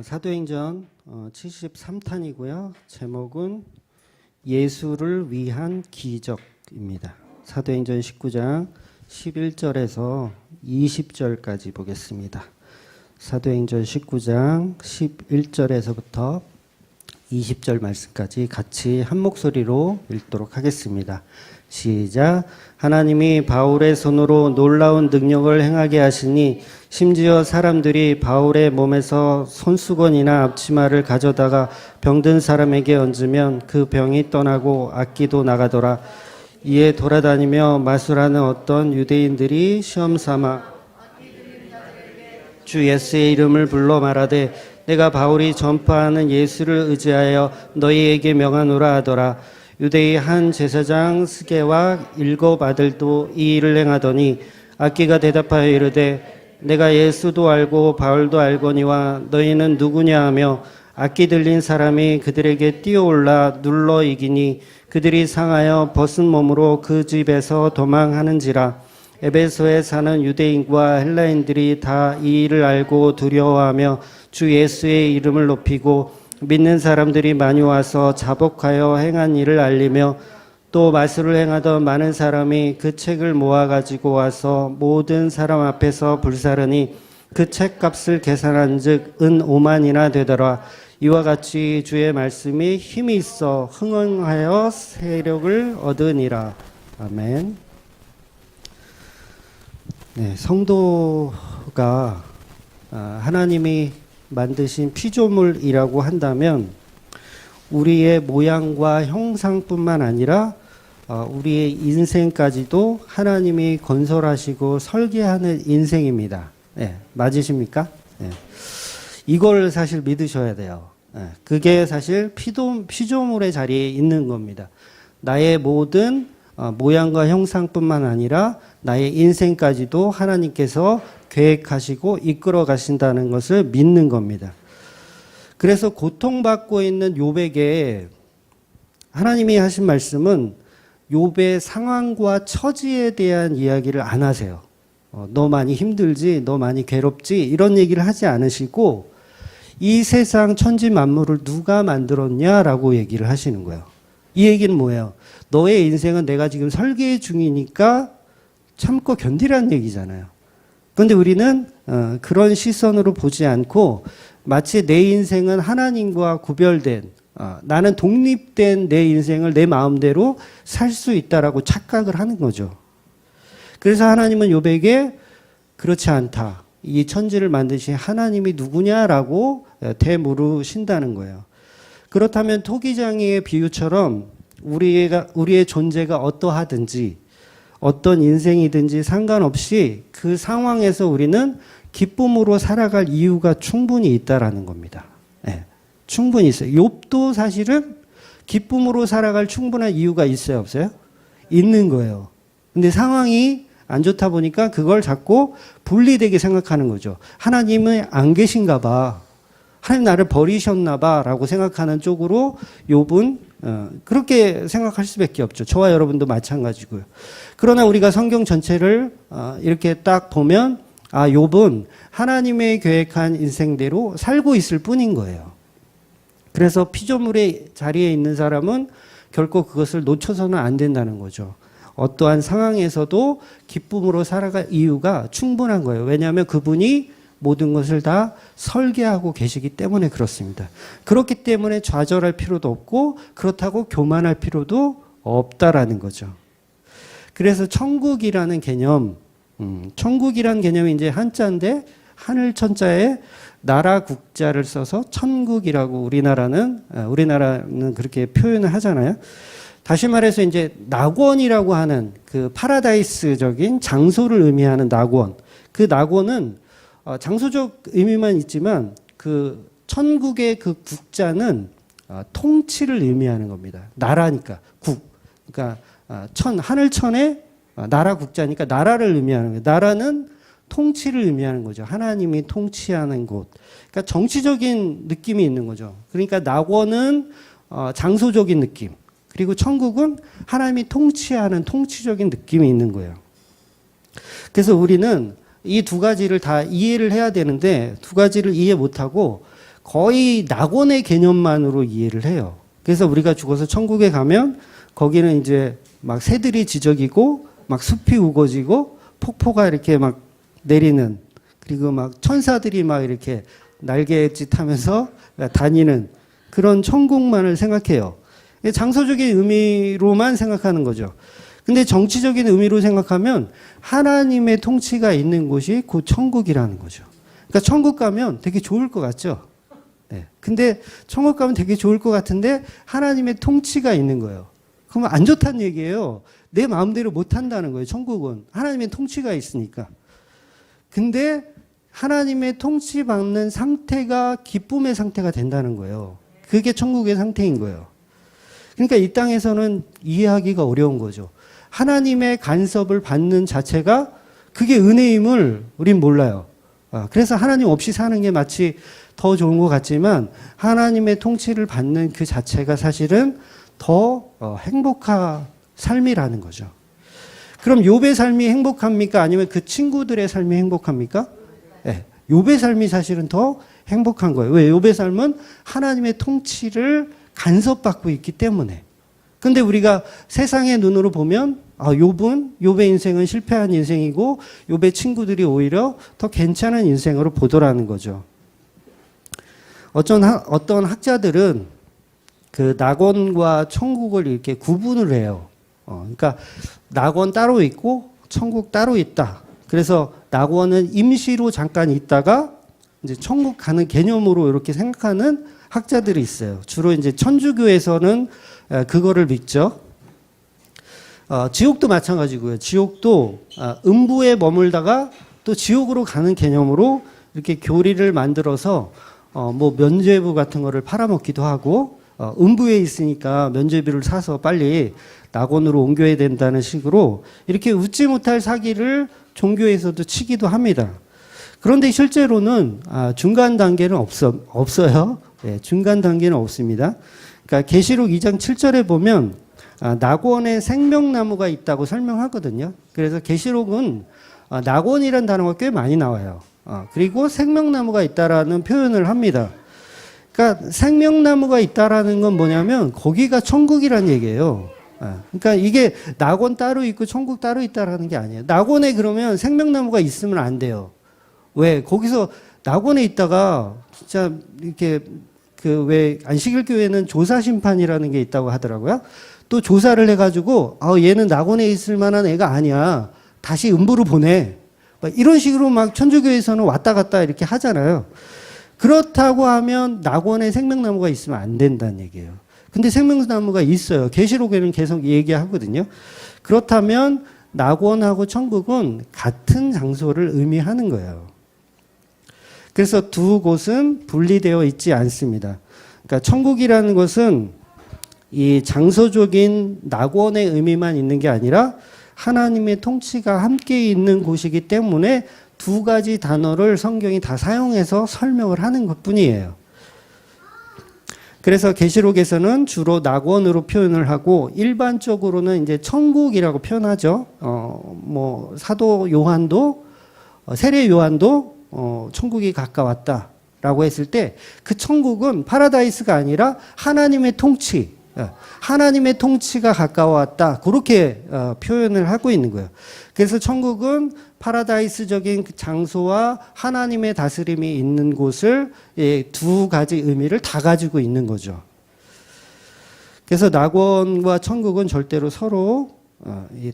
사도행전 73탄이고요. 제목은 예수를 위한 기적입니다. 사도행전 19장 11절에서 20절까지 보겠습니다. 사도행전 19장 11절에서부터 20절 말씀까지 같이 한 목소리로 읽도록 하겠습니다. 시작. 하나님이 바울의 손으로 놀라운 능력을 행하게 하시니 심지어 사람들이 바울의 몸에서 손수건이나 앞치마를 가져다가 병든 사람에게 얹으면 그 병이 떠나고 악기도 나가더라. 이에 돌아다니며 마술하는 어떤 유대인들이 시험삼아 주 예수의 이름을 불러 말하되 내가 바울이 전파하는 예수를 의지하여 너희에게 명하노라 하더라. 유대의 한 제사장 스게와 7 아들도 이 일을 행하더니 악기가 대답하여 이르되 내가 예수도 알고 바울도 알거니와 너희는 누구냐 하며 악기 들린 사람이 그들에게 뛰어올라 눌러 이기니 그들이 상하여 벗은 몸으로 그 집에서 도망하는지라. 에베소에 사는 유대인과 헬라인들이 다 이 일을 알고 두려워하며 주 예수의 이름을 높이고 믿는 사람들이 많이 와서 자복하여 행한 일을 알리며 또 마술을 행하던 많은 사람이 그 책을 모아가지고 와서 모든 사람 앞에서 불사르니 그 책값을 계산한 즉 은 5만이나 되더라. 이와 같이 주의 말씀이 힘이 있어 흥흥하여 세력을 얻으니라. 아멘. 네, 성도가 하나님이 만드신 피조물이라고 한다면 우리의 모양과 형상뿐만 아니라 우리의 인생까지도 하나님이 건설하시고 설계하는 인생입니다. 네, 맞으십니까? 네. 이걸 사실 믿으셔야 돼요. 네, 그게 사실 피조물의 자리에 있는 겁니다. 나의 모든 모양과 형상뿐만 아니라 나의 인생까지도 하나님께서 계획하시고 이끌어 가신다는 것을 믿는 겁니다. 그래서 고통받고 있는 욥에게 하나님이 하신 말씀은 욥의 상황과 처지에 대한 이야기를 안 하세요. 너 많이 힘들지, 너 많이 괴롭지 이런 얘기를 하지 않으시고 이 세상 천지 만물을 누가 만들었냐라고 얘기를 하시는 거예요. 이 얘기는 뭐예요? 너의 인생은 내가 지금 설계 중이니까 참고 견디라는 얘기잖아요. 그런데 우리는 그런 시선으로 보지 않고 마치 내 인생은 하나님과 구별된 나는 독립된 내 인생을 내 마음대로 살 수 있다라고 착각을 하는 거죠. 그래서 하나님은 욥에게 그렇지 않다. 이 천지를 만드신 하나님이 누구냐라고 되물으신다는 거예요. 그렇다면 토기장이의 비유처럼 우리의 존재가 어떠하든지 어떤 인생이든지 상관없이 그 상황에서 우리는 기쁨으로 살아갈 이유가 충분히 있다라는 겁니다. 네, 충분히 있어요. 욥도 사실은 기쁨으로 살아갈 충분한 이유가 있어요, 없어요? 있는 거예요. 근데 상황이 안 좋다 보니까 그걸 자꾸 분리되게 생각하는 거죠. 하나님은 안 계신가 봐. 하나님 나를 버리셨나 봐 라고 생각하는 쪽으로 욥은 그렇게 생각할 수밖에 없죠. 저와 여러분도 마찬가지고요. 그러나 우리가 성경 전체를 이렇게 딱 보면 욥은 하나님의 계획한 인생대로 살고 있을 뿐인 거예요. 그래서 피조물의 자리에 있는 사람은 결코 그것을 놓쳐서는 안 된다는 거죠. 어떠한 상황에서도 기쁨으로 살아갈 이유가 충분한 거예요. 왜냐하면 그분이 모든 것을 다 설계하고 계시기 때문에 그렇습니다. 그렇기 때문에 좌절할 필요도 없고 그렇다고 교만할 필요도 없다라는 거죠. 그래서 천국이라는 개념, 천국이라는 개념이 이제 한자인데 하늘 천자에 나라 국자를 써서 천국이라고 우리나라는 그렇게 표현을 하잖아요. 다시 말해서 이제 낙원이라고 하는 그 파라다이스적인 장소를 의미하는 낙원. 그 낙원은 장소적 의미만 있지만 그 천국의 그 국자는 통치를 의미하는 겁니다. 나라니까 그러니까 하늘천의 나라 국자니까 나라를 의미하는 거예요. 나라는 통치를 의미하는 거죠. 하나님이 통치하는 곳. 그러니까 정치적인 느낌이 있는 거죠. 그러니까 낙원은 장소적인 느낌. 그리고 천국은 하나님이 통치하는 통치적인 느낌이 있는 거예요. 그래서 우리는 이 두 가지를 다 이해를 해야 되는데 두 가지를 이해 못하고 거의 낙원의 개념만으로 이해를 해요. 그래서 우리가 죽어서 천국에 가면 거기는 이제 막 새들이 지저귀고 막 숲이 우거지고 폭포가 이렇게 막 내리는, 그리고 막 천사들이 막 이렇게 날개짓 하면서 다니는 그런 천국만을 생각해요. 장소적인 의미로만 생각하는 거죠. 근데 정치적인 의미로 생각하면 하나님의 통치가 있는 곳이 곧 천국이라는 거죠. 그러니까 천국 가면 되게 좋을 것 같죠? 네. 근데 천국 가면 되게 좋을 것 같은데 하나님의 통치가 있는 거예요. 그러면 안 좋다는 얘기예요. 내 마음대로 못 한다는 거예요. 천국은 하나님의 통치가 있으니까. 근데 하나님의 통치받는 상태가 기쁨의 상태가 된다는 거예요. 그게 천국의 상태인 거예요. 그러니까 이 땅에서는 이해하기가 어려운 거죠. 하나님의 간섭을 받는 자체가 그게 은혜임을 우린 몰라요. 그래서 하나님 없이 사는 게 마치 더 좋은 것 같지만 하나님의 통치를 받는 그 자체가 사실은 더 행복한 삶이라는 거죠. 그럼 욥의 삶이 행복합니까? 아니면 그 친구들의 삶이 행복합니까? 네, 욥의 삶이 사실은 더 행복한 거예요. 왜? 욥의 삶은 하나님의 통치를 간섭받고 있기 때문에. 근데 우리가 세상의 눈으로 보면 욥의 인생은 실패한 인생이고 욥의 친구들이 오히려 더 괜찮은 인생으로 보더라는 거죠. 어떤 학자들은 그 낙원과 천국을 이렇게 구분을 해요. 그러니까 낙원 따로 있고 천국 따로 있다. 그래서 낙원은 임시로 잠깐 있다가 이제 천국 가는 개념으로 이렇게 생각하는 학자들이 있어요. 주로 이제 천주교에서는 그거를 믿죠. 지옥도 마찬가지고요. 지옥도 음부에 머물다가 또 지옥으로 가는 개념으로 이렇게 교리를 만들어서 뭐 면죄부 같은 거를 팔아먹기도 하고 음부에 있으니까 면죄비를 사서 빨리 낙원으로 옮겨야 된다는 식으로 이렇게 웃지 못할 사기를 종교에서도 치기도 합니다. 그런데 실제로는 중간 단계는 없어요. 네, 중간 단계는 없습니다. 그러니까 계시록 2장 7절에 보면 낙원에 생명나무가 있다고 설명하거든요. 그래서 계시록은 낙원이라는 단어가 꽤 많이 나와요. 그리고 생명나무가 있다라는 표현을 합니다. 그러니까 생명나무가 있다라는 건 뭐냐면 거기가 천국이란 얘기예요. 그러니까 이게 낙원 따로 있고 천국 따로 있다라는 게 아니에요. 낙원에 그러면 생명나무가 있으면 안 돼요. 왜? 거기서 낙원에 있다가 진짜 이렇게 그 왜 안식일 교회는 조사 심판이라는 게 있다고 하더라고요. 또 조사를 해가지고 얘는 낙원에 있을 만한 애가 아니야. 다시 음부로 보내. 이런 식으로 막 천주교에서는 왔다 갔다 이렇게 하잖아요. 그렇다고 하면 낙원에 생명나무가 있으면 안 된다는 얘기예요. 근데 생명나무가 있어요. 계시록에는 계속 얘기하거든요. 그렇다면 낙원하고 천국은 같은 장소를 의미하는 거예요. 그래서 두 곳은 분리되어 있지 않습니다. 그러니까 천국이라는 것은 이 장소적인 낙원의 의미만 있는 게 아니라 하나님의 통치가 함께 있는 곳이기 때문에 두 가지 단어를 성경이 다 사용해서 설명을 하는 것뿐이에요. 그래서 계시록에서는 주로 낙원으로 표현을 하고 일반적으로는 이제 천국이라고 표현하죠. 뭐 사도 요한도 세례 요한도 천국이 가까웠다라고 했을 때 그 천국은 파라다이스가 아니라 하나님의 통치, 하나님의 통치가 가까웠다. 그렇게 표현을 하고 있는 거예요. 그래서 천국은 파라다이스적인 장소와 하나님의 다스림이 있는 곳을 두 가지 의미를 다 가지고 있는 거죠. 그래서 낙원과 천국은 절대로 서로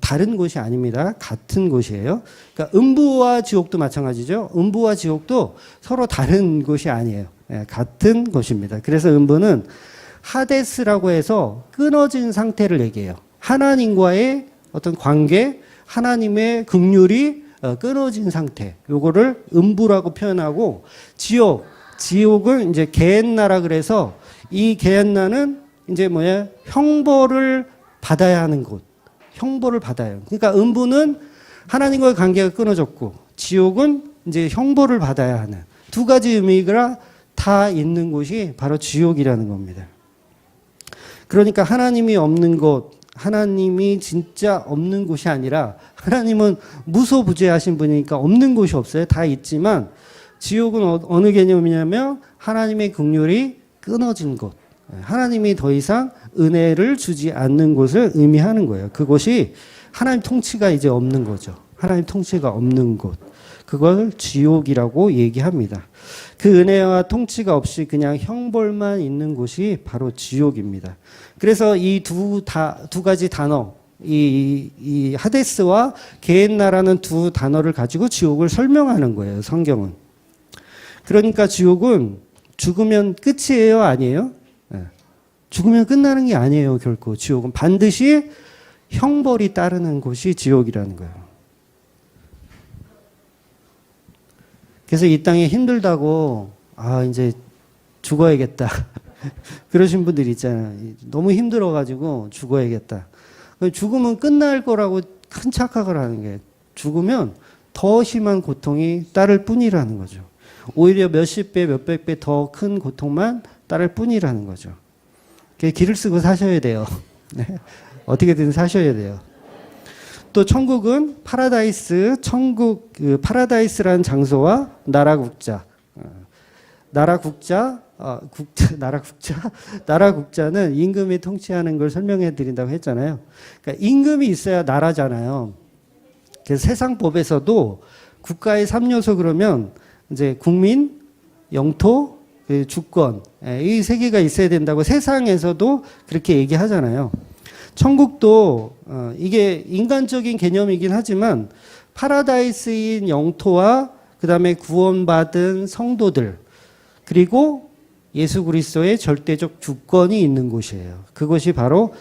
다른 곳이 아닙니다. 같은 곳이에요. 그러니까 음부와 지옥도 마찬가지죠. 음부와 지옥도 서로 다른 곳이 아니에요. 같은 곳입니다. 그래서 음부는 하데스라고 해서 끊어진 상태를 얘기해요. 하나님과의 어떤 관계, 하나님의 긍휼이 끊어진 상태. 요거를 음부라고 표현하고 지옥은 이제 게헨나라 그래서 이 게헨나는 이제 형벌을 받아야 하는 곳. 형벌을 받아요. 그러니까 음부는 하나님과의 관계가 끊어졌고 지옥은 이제 형벌을 받아야 하는 두 가지 의미가 다 있는 곳이 바로 지옥이라는 겁니다. 그러니까 하나님이 없는 곳, 하나님이 진짜 없는 곳이 아니라 하나님은 무소부재하신 분이니까 없는 곳이 없어요. 다 있지만 지옥은 어느 개념이냐면 하나님의 긍휼이 끊어진 곳, 하나님이 더 이상 은혜를 주지 않는 곳을 의미하는 거예요. 그곳이 하나님 통치가 이제 없는 거죠. 하나님 통치가 없는 곳. 그걸 지옥이라고 얘기합니다. 그 은혜와 통치가 없이 그냥 형벌만 있는 곳이 바로 지옥입니다. 그래서 이 두 가지 단어, 이 하데스와 게헨나라는 두 단어를 가지고 지옥을 설명하는 거예요, 성경은. 그러니까 지옥은 죽으면 끝이에요, 아니에요? 죽으면 끝나는 게 아니에요, 결코. 지옥은 반드시 형벌이 따르는 곳이 지옥이라는 거예요. 그래서 이 땅에 힘들다고, 이제 죽어야겠다. 그러신 분들 있잖아요. 너무 힘들어가지고 죽어야겠다. 죽으면 끝날 거라고 큰 착각을 하는 게, 죽으면 더 심한 고통이 따를 뿐이라는 거죠. 오히려 몇십 배, 몇백 배 더 큰 고통만 따를 뿐이라는 거죠. 길을 쓰고 사셔야 돼요. 네. 어떻게든 사셔야 돼요. 또 천국은 파라다이스, 천국, 파라다이스라는 장소와 나라국자는 임금이 통치하는 걸 설명해 드린다고 했잖아요. 그러니까 임금이 있어야 나라잖아요. 그래서 세상 법에서도 국가의 3요소 그러면 이제 국민, 영토, 주권, 이 세 개가 있어야 된다고 세상에서도 그렇게 얘기하잖아요. 천국도 이게 인간적인 개념이긴 하지만 파라다이스인 영토와 그 다음에 구원받은 성도들 그리고 예수 그리스도의 절대적 주권이 있는 곳이에요. 그것이 바로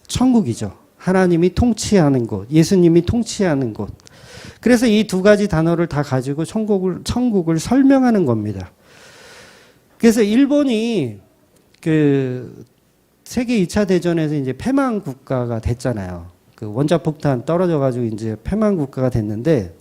천국이죠. 하나님이 통치하는 곳, 예수님이 통치하는 곳. 그래서 이 두 가지 단어를 다 가지고 천국을 설명하는 겁니다. 그래서 일본이 세계 2차 대전에서 이제 패망 국가가 됐잖아요. 원자폭탄 떨어져가지고 이제 패망 국가가 됐는데,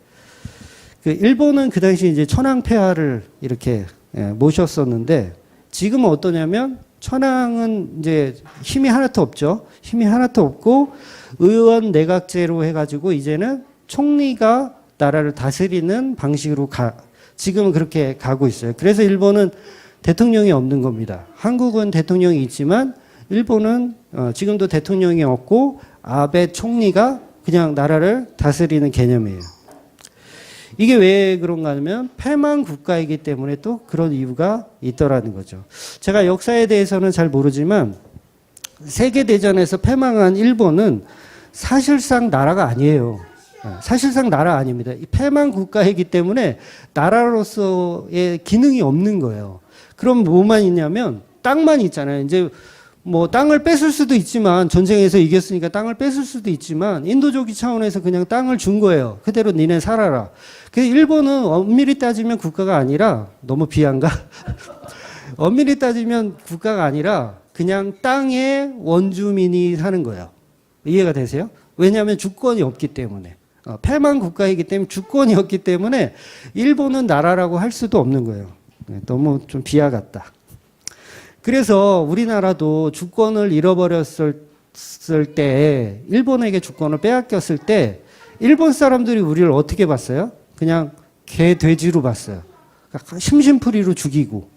일본은 그 당시 이제 천황폐하를 이렇게 모셨었는데, 지금은 어떠냐면, 천황은 이제 힘이 하나도 없죠. 힘이 하나도 없고, 의원 내각제로 해가지고, 이제는 총리가 나라를 다스리는 방식으로 지금은 그렇게 가고 있어요. 그래서 일본은 대통령이 없는 겁니다. 한국은 대통령이 있지만, 일본은 지금도 대통령이 없고 아베 총리가 그냥 나라를 다스리는 개념이에요. 이게 왜 그런가 하면 패망 국가이기 때문에 또 그런 이유가 있더라는 거죠. 제가 역사에 대해서는 잘 모르지만 세계대전에서 패망한 일본은 사실상 나라가 아니에요. 사실상 나라 아닙니다. 이 패망 국가이기 때문에 나라로서의 기능이 없는 거예요. 그럼 뭐만 있냐면 땅만 있잖아요. 이제 뭐 땅을 뺏을 수도 있지만 전쟁에서 이겼으니까 땅을 뺏을 수도 있지만 인도주의 차원에서 그냥 땅을 준 거예요. 그대로 니네 살아라. 그래서 일본은 엄밀히 따지면 국가가 아니라 너무 비한가? 엄밀히 따지면 국가가 아니라 그냥 땅에 원주민이 사는 거예요. 이해가 되세요? 왜냐하면 주권이 없기 때문에. 패망 국가이기 때문에 주권이 없기 때문에 일본은 나라라고 할 수도 없는 거예요. 너무 좀 비하 같다. 그래서 우리나라도 주권을 잃어버렸을 때, 일본에게 주권을 빼앗겼을 때, 일본 사람들이 우리를 어떻게 봤어요? 그냥 개, 돼지로 봤어요. 그러니까 심심풀이로 죽이고,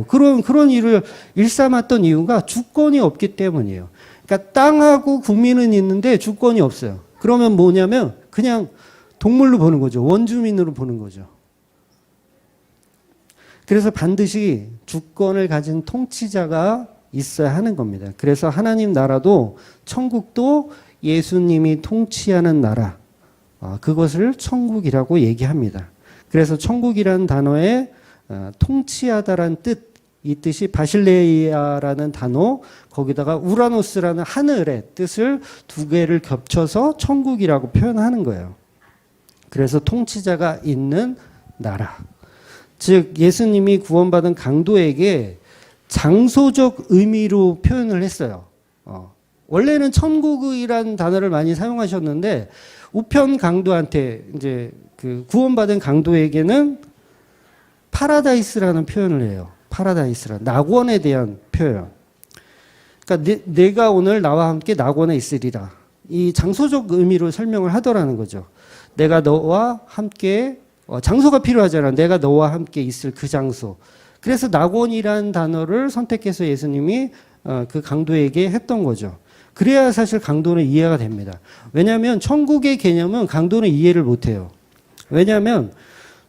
그런 일을 일삼았던 이유가 주권이 없기 때문이에요. 그러니까 땅하고 국민은 있는데 주권이 없어요. 그러면 뭐냐면 그냥 동물로 보는 거죠. 원주민으로 보는 거죠. 그래서 반드시 주권을 가진 통치자가 있어야 하는 겁니다. 그래서 하나님 나라도 천국도 예수님이 통치하는 나라, 그것을 천국이라고 얘기합니다. 그래서 천국이라는 단어에 통치하다라는 뜻, 이 뜻이 바실레이아라는 단어, 거기다가 우라노스라는 하늘의 뜻을 두 개를 겹쳐서 천국이라고 표현하는 거예요. 그래서 통치자가 있는 나라. 즉 예수님이 구원받은 강도에게 장소적 의미로 표현을 했어요. 원래는 천국이라는 단어를 많이 사용하셨는데 우편 강도한테 이제 그 구원받은 강도에게는 파라다이스라는 표현을 해요. 파라다이스라는 낙원에 대한 표현. 그러니까 내가 오늘 나와 함께 낙원에 있으리라. 이 장소적 의미로 설명을 하더라는 거죠. 내가 너와 함께 장소가 필요하잖아. 내가 너와 함께 있을 그 장소. 그래서 낙원이라는 단어를 선택해서 예수님이 그 강도에게 했던 거죠. 그래야 사실 강도는 이해가 됩니다. 왜냐하면 천국의 개념은 강도는 이해를 못해요. 왜냐하면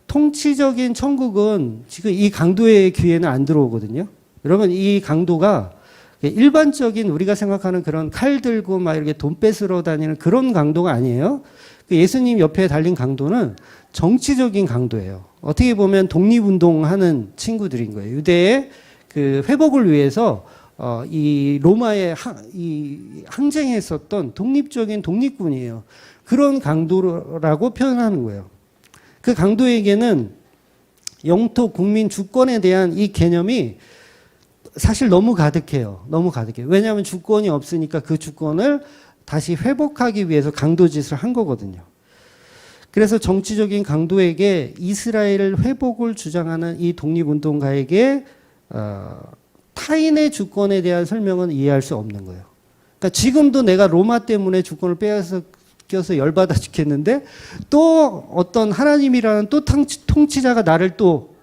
통치적인 천국은 지금 이 강도의 귀에는 안 들어오거든요. 여러분, 이 강도가 일반적인 우리가 생각하는 그런 칼 들고 막 이렇게 돈 뺏으러 다니는 그런 강도가 아니에요. 예수님 옆에 달린 강도는 정치적인 강도예요. 어떻게 보면 독립운동하는 친구들인 거예요. 유대의 그 회복을 위해서 이 로마에 항쟁했었던 독립적인 독립군이에요. 그런 강도라고 표현하는 거예요. 그 강도에게는 영토, 국민, 주권에 대한 이 개념이 사실 너무 가득해요. 너무 가득해요. 왜냐하면 주권이 없으니까 그 주권을 다시 회복하기 위해서 강도짓을 한 거거든요. 그래서 정치적인 강도에게 이스라엘 회복을 주장하는 이 독립운동가에게 타인의 주권에 대한 설명은 이해할 수 없는 거예요. 그러니까 지금도 내가 로마 때문에 주권을 껴서 열받아 죽겠는데 또 어떤 하나님이라는 또 통치자가 나를 또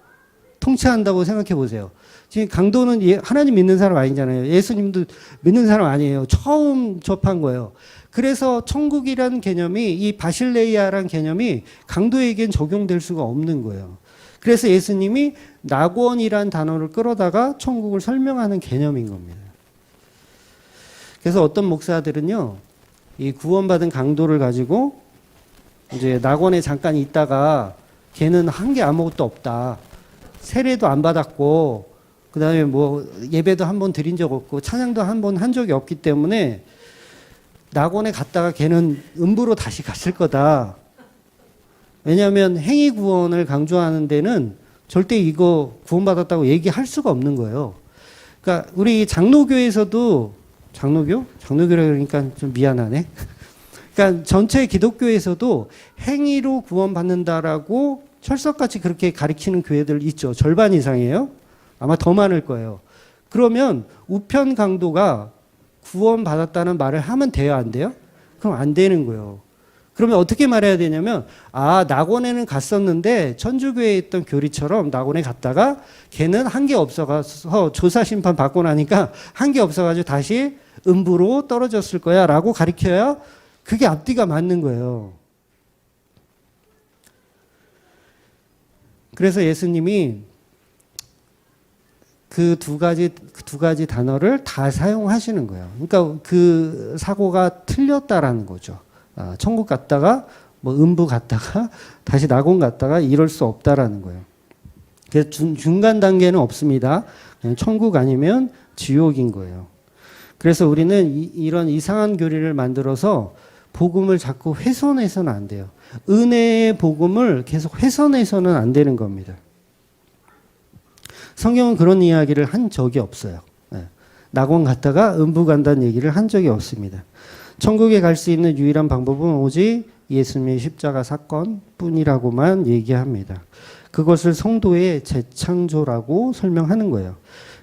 통치한다고 생각해 보세요. 지금 강도는 하나님 믿는 사람 아니잖아요. 예수님도 믿는 사람 아니에요. 처음 접한 거예요. 그래서 천국이라는 개념이 이 바실레이아라는 개념이 강도에겐 적용될 수가 없는 거예요. 그래서 예수님이 낙원이란 단어를 끌어다가 천국을 설명하는 개념인 겁니다. 그래서 어떤 목사들은요, 이 구원받은 강도를 가지고 이제 낙원에 잠깐 있다가 걔는 한 게 아무것도 없다. 세례도 안 받았고, 그 다음에 뭐 예배도 한 번 드린 적 없고, 찬양도 한 번 한 적이 없기 때문에 낙원에 갔다가 걔는 음부로 다시 갔을 거다. 왜냐하면 행위 구원을 강조하는 데는 절대 이거 구원받았다고 얘기할 수가 없는 거예요. 그러니까 우리 장로교에서도 장로교라 그러니까 좀 미안하네. 그러니까 전체 기독교에서도 행위로 구원받는다라고 철석같이 그렇게 가르치는 교회들 있죠. 절반 이상이에요. 아마 더 많을 거예요. 그러면 우편 강도가 구원받았다는 말을 하면 돼요, 안 돼요? 그럼 안 되는 거예요. 그러면 어떻게 말해야 되냐면, 낙원에는 갔었는데 천주교에 있던 교리처럼 낙원에 갔다가 걔는 한 게 없어가서 조사 심판 받고 나니까 한 게 없어가지고 다시 음부로 떨어졌을 거야 라고 가르쳐야 그게 앞뒤가 맞는 거예요. 그래서 예수님이 그 두 가지 단어를 다 사용하시는 거예요. 그러니까 그 사고가 틀렸다라는 거죠. 천국 갔다가 뭐 음부 갔다가 다시 낙원 갔다가 이럴 수 없다라는 거예요. 그래서 중간 단계는 없습니다. 그냥 천국 아니면 지옥인 거예요. 그래서 우리는 이런 이상한 교리를 만들어서 복음을 자꾸 훼손해서는 안 돼요. 은혜의 복음을 계속 훼손해서는 안 되는 겁니다. 성경은 그런 이야기를 한 적이 없어요. 낙원 갔다가 음부 간다는 얘기를 한 적이 없습니다. 천국에 갈 수 있는 유일한 방법은 오직 예수님의 십자가 사건뿐이라고만 얘기합니다. 그것을 성도의 재창조라고 설명하는 거예요.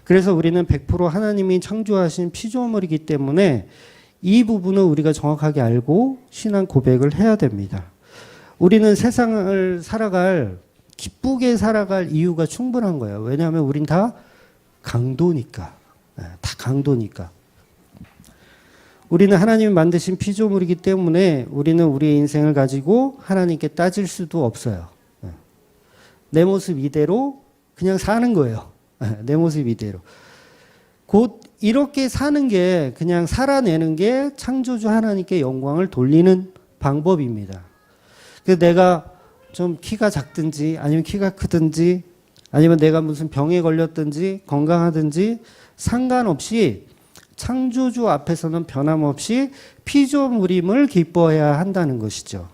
그래서 우리는 100% 하나님이 창조하신 피조물이기 때문에 이 부분을 우리가 정확하게 알고 신앙 고백을 해야 됩니다. 우리는 세상을 기쁘게 살아갈 이유가 충분한 거예요. 왜냐하면 우린 다 강도니까. 다 강도니까. 우리는 하나님이 만드신 피조물이기 때문에 우리는 우리의 인생을 가지고 하나님께 따질 수도 없어요. 내 모습 이대로 그냥 사는 거예요. 내 모습 이대로. 곧 이렇게 사는 게, 그냥 살아내는 게 창조주 하나님께 영광을 돌리는 방법입니다. 그래서 내가 좀 키가 작든지 아니면 키가 크든지 아니면 내가 무슨 병에 걸렸든지 건강하든지 상관없이 창조주 앞에서는 변함없이 피조물임을 기뻐해야 한다는 것이죠.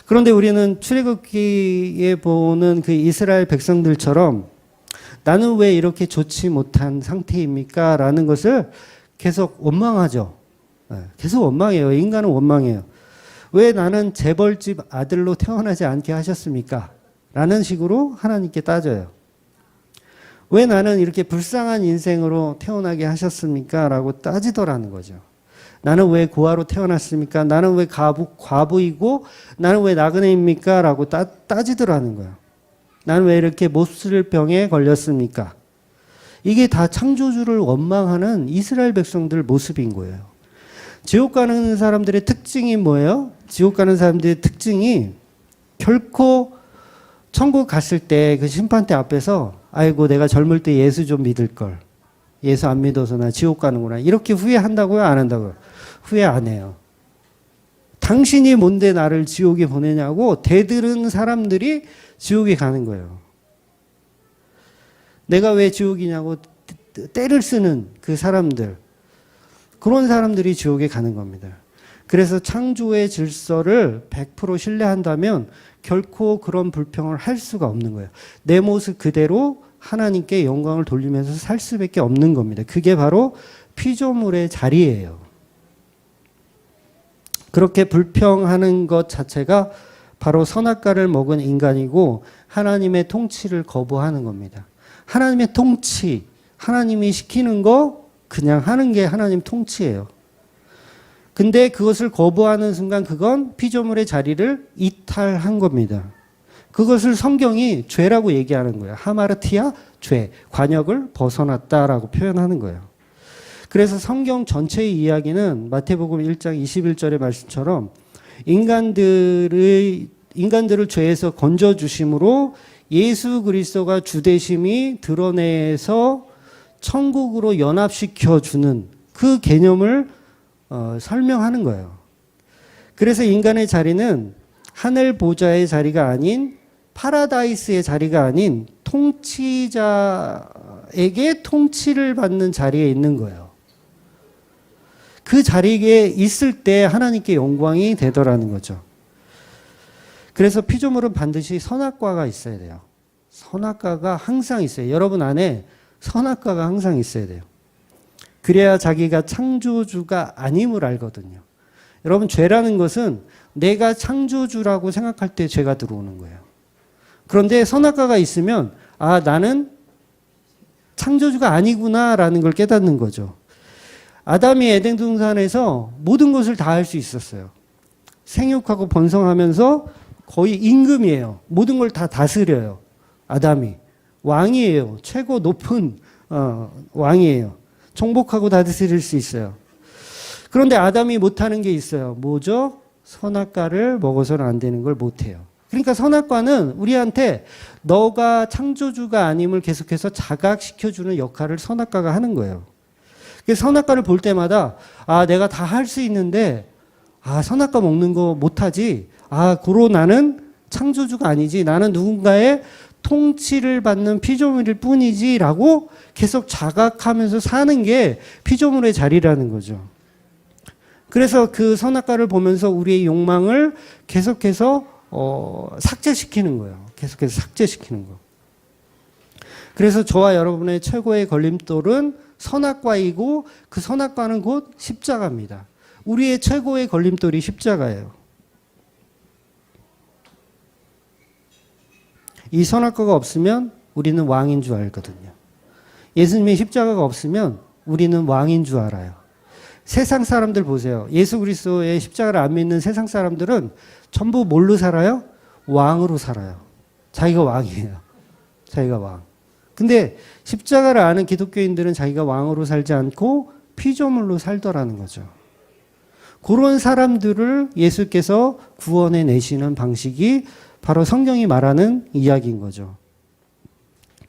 그런데 우리는 출애굽기에 보는 그 이스라엘 백성들처럼 나는 왜 이렇게 좋지 못한 상태입니까? 라는 것을 계속 원망하죠. 계속 원망해요. 인간은 원망해요. 왜 나는 재벌집 아들로 태어나지 않게 하셨습니까? 라는 식으로 하나님께 따져요. 왜 나는 이렇게 불쌍한 인생으로 태어나게 하셨습니까? 라고 따지더라는 거죠. 나는 왜 고아로 태어났습니까? 나는 왜 과부이고 나는 왜 나그네입니까? 라고 따지더라는 거예요. 나는 왜 이렇게 못쓸 병에 걸렸습니까? 이게 다 창조주를 원망하는 이스라엘 백성들 모습인 거예요. 지옥 가는 사람들의 특징이 뭐예요? 지옥 가는 사람들의 특징이 결코 천국 갔을 때 그 심판대 앞에서 아이고 내가 젊을 때 예수 좀 믿을 걸. 예수 안 믿어서 나 지옥 가는구나. 이렇게 후회한다고요? 안 한다고요? 후회 안 해요. 당신이 뭔데 나를 지옥에 보내냐고 대들은 사람들이 지옥에 가는 거예요. 내가 왜 지옥이냐고 떼를 쓰는 그 사람들. 그런 사람들이 지옥에 가는 겁니다. 그래서 창조의 질서를 100% 신뢰한다면 결코 그런 불평을 할 수가 없는 거예요. 내 모습 그대로 하나님께 영광을 돌리면서 살 수밖에 없는 겁니다. 그게 바로 피조물의 자리예요. 그렇게 불평하는 것 자체가 바로 선악과를 먹은 인간이고 하나님의 통치를 거부하는 겁니다. 하나님의 통치, 하나님이 시키는 거 그냥 하는 게 하나님 통치예요. 근데 그것을 거부하는 순간 그건 피조물의 자리를 이탈한 겁니다. 그것을 성경이 죄라고 얘기하는 거예요. 하마르티아, 죄, 관역을 벗어났다라고 표현하는 거예요. 그래서 성경 전체의 이야기는 마태복음 1장 21절의 말씀처럼 인간들을 죄에서 건져주심으로 예수 그리스도가 주되심이 드러내서 천국으로 연합시켜주는 그 개념을 설명하는 거예요. 그래서 인간의 자리는 하늘 보좌의 자리가 아닌 파라다이스의 자리가 아닌 통치자에게 통치를 받는 자리에 있는 거예요. 그 자리에 있을 때 하나님께 영광이 되더라는 거죠. 그래서 피조물은 반드시 선악과가 있어야 돼요. 선악과가 항상 있어요. 여러분 안에 선악과가 항상 있어야 돼요. 그래야 자기가 창조주가 아님을 알거든요. 여러분 죄라는 것은 내가 창조주라고 생각할 때 죄가 들어오는 거예요. 그런데 선악과가 있으면 아 나는 창조주가 아니구나라는 걸 깨닫는 거죠. 아담이 에덴 동산에서 모든 것을 다 할 수 있었어요. 생육하고 번성하면서 거의 임금이에요. 모든 걸 다 다스려요. 아담이 왕이에요. 최고 높은 왕이에요. 정복하고 다스릴 수 있어요. 그런데 아담이 못하는 게 있어요. 뭐죠? 선악과를 먹어서는 안 되는 걸 못해요. 그러니까 선악과는 우리한테 너가 창조주가 아님을 계속해서 자각시켜주는 역할을 선악과가 하는 거예요. 그래서 선악과를 볼 때마다 아 내가 다 할 수 있는데 아 선악과 먹는 거 못하지. 아 고로 나는 창조주가 아니지. 나는 누군가의 통치를 받는 피조물일 뿐이지 라고 계속 자각하면서 사는 게 피조물의 자리라는 거죠. 그래서 그 선악과를 보면서 우리의 욕망을 계속해서 삭제시키는 거예요. 계속해서 삭제시키는 거. 그래서 저와 여러분의 최고의 걸림돌은 선악과이고 그 선악과는 곧 십자가입니다. 우리의 최고의 걸림돌이 십자가예요. 이 선악과가 없으면 우리는 왕인 줄 알거든요. 예수님의 십자가가 없으면 우리는 왕인 줄 알아요. 세상 사람들 보세요. 예수 그리스도의 십자가를 안 믿는 세상 사람들은 전부 뭘로 살아요? 왕으로 살아요. 자기가 왕이에요. 자기가 왕. 근데 십자가를 아는 기독교인들은 자기가 왕으로 살지 않고 피조물로 살더라는 거죠. 그런 사람들을 예수께서 구원해 내시는 방식이 바로 성경이 말하는 이야기인 거죠.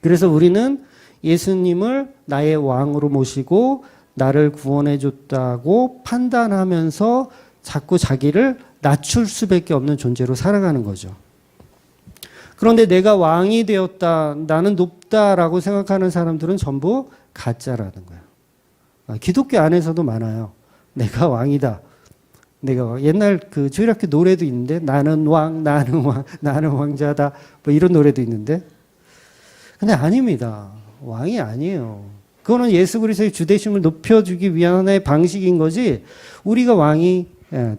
그래서 우리는 예수님을 나의 왕으로 모시고 나를 구원해 줬다고 판단하면서 자꾸 자기를 낮출 수밖에 없는 존재로 살아가는 거죠. 그런데 내가 왕이 되었다, 나는 높다라고 생각하는 사람들은 전부 가짜라는 거예요. 기독교 안에서도 많아요. 내가 왕이다. 내가 옛날 그 주일학교 노래도 있는데 나는 왕, 나는 왕, 나는 왕자다. 뭐 이런 노래도 있는데. 근데 아닙니다. 왕이 아니에요. 그거는 예수 그리스도의 주되심을 높여주기 위한 하나의 방식인 거지 우리가 왕이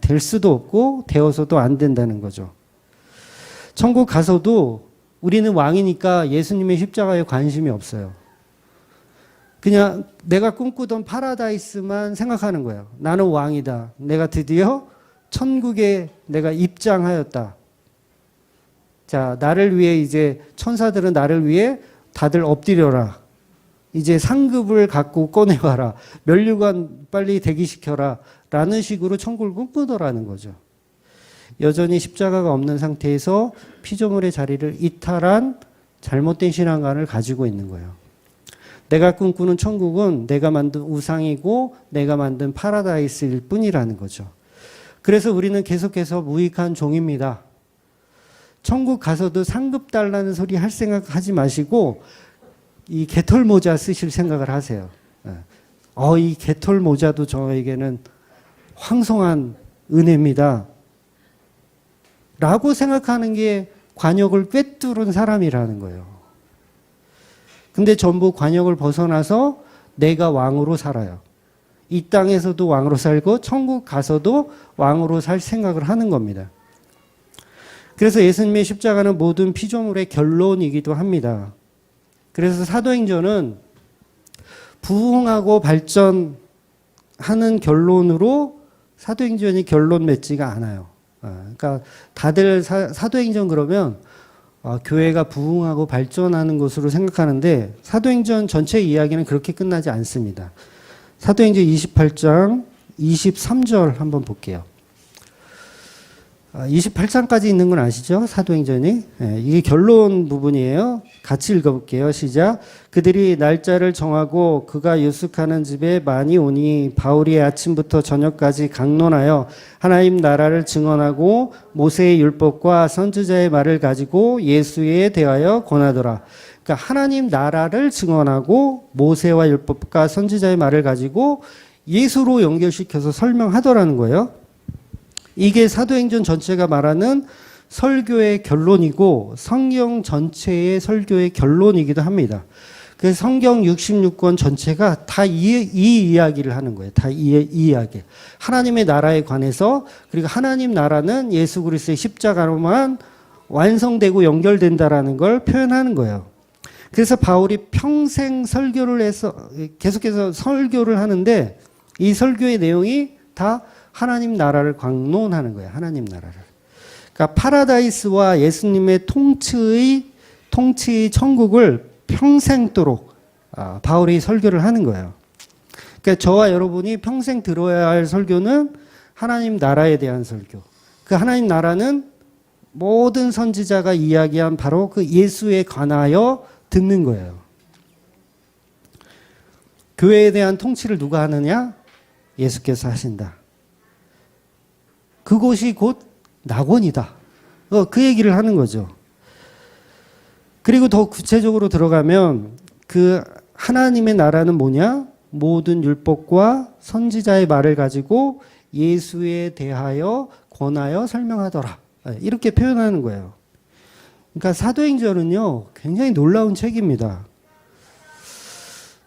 될 수도 없고 되어서도 안 된다는 거죠. 천국 가서도 우리는 왕이니까 예수님의 십자가에 관심이 없어요. 그냥 내가 꿈꾸던 파라다이스만 생각하는 거예요. 나는 왕이다. 내가 드디어 천국에 내가 입장하였다. 자, 나를 위해 이제 천사들은 나를 위해 다들 엎드려라. 이제 상급을 갖고 꺼내와라. 면류관 빨리 대기시켜라. 라는 식으로 천국을 꿈꾸더라는 거죠. 여전히 십자가가 없는 상태에서 피조물의 자리를 이탈한 잘못된 신앙관을 가지고 있는 거예요. 내가 꿈꾸는 천국은 내가 만든 우상이고 내가 만든 파라다이스일 뿐이라는 거죠. 그래서 우리는 계속해서 무익한 종입니다. 천국 가서도 상급 달라는 소리 할 생각 하지 마시고 이 개털 모자 쓰실 생각을 하세요. 이 개털 모자도 저에게는 황송한 은혜입니다. 라고 생각하는 게 관역을 꿰뚫은 사람이라는 거예요. 근데 전부 관역을 벗어나서 내가 왕으로 살아요. 이 땅에서도 왕으로 살고 천국 가서도 왕으로 살 생각을 하는 겁니다. 그래서 예수님의 십자가는 모든 피조물의 결론이기도 합니다. 그래서 사도행전은 부흥하고 발전하는 결론으로 사도행전이 결론 맺지가 않아요. 그러니까 다들 사도행전 그러면 교회가 부흥하고 발전하는 것으로 생각하는데 사도행전 전체 이야기는 그렇게 끝나지 않습니다. 사도행전 28장 23절 한번 볼게요. 28장까지 있는 건 아시죠? 사도행전이. 이게 결론 부분이에요. 같이 읽어볼게요. 시작. 그들이 날짜를 정하고 그가 유숙하는 집에 많이 오니 바울이 아침부터 저녁까지 강론하여 하나님 나라를 증언하고 모세의 율법과 선지자의 말을 가지고 예수에 대하여 권하더라. 그러니까 하나님 나라를 증언하고 모세와 율법과 선지자의 말을 가지고 예수로 연결시켜서 설명하더라는 거예요. 이게 사도행전 전체가 말하는 설교의 결론이고 성경 전체의 설교의 결론이기도 합니다. 그래서 성경 66권 전체가 다 이 이야기를 하는 거예요. 다 이 이야기. 하나님의 나라에 관해서, 그리고 하나님 나라는 예수 그리스도의 십자가로만 완성되고 연결된다라는 걸 표현하는 거예요. 그래서 바울이 평생 설교를 해서 계속해서 설교를 하는데 이 설교의 내용이 다 하나님 나라를 광론하는 거예요. 하나님 나라를. 그러니까 파라다이스와 예수님의 통치의 천국을 평생도록 바울이 설교를 하는 거예요. 그러니까 저와 여러분이 평생 들어야 할 설교는 하나님 나라에 대한 설교. 그 하나님 나라는 모든 선지자가 이야기한 바로 그 예수에 관하여 듣는 거예요. 교회에 대한 통치를 누가 하느냐? 예수께서 하신다. 그곳이 곧 낙원이다. 그 얘기를 하는 거죠. 그리고 더 구체적으로 들어가면 그 하나님의 나라는 뭐냐? 모든 율법과 선지자의 말을 가지고 예수에 대하여 권하여 설명하더라. 이렇게 표현하는 거예요. 그러니까 사도행전은요, 굉장히 놀라운 책입니다.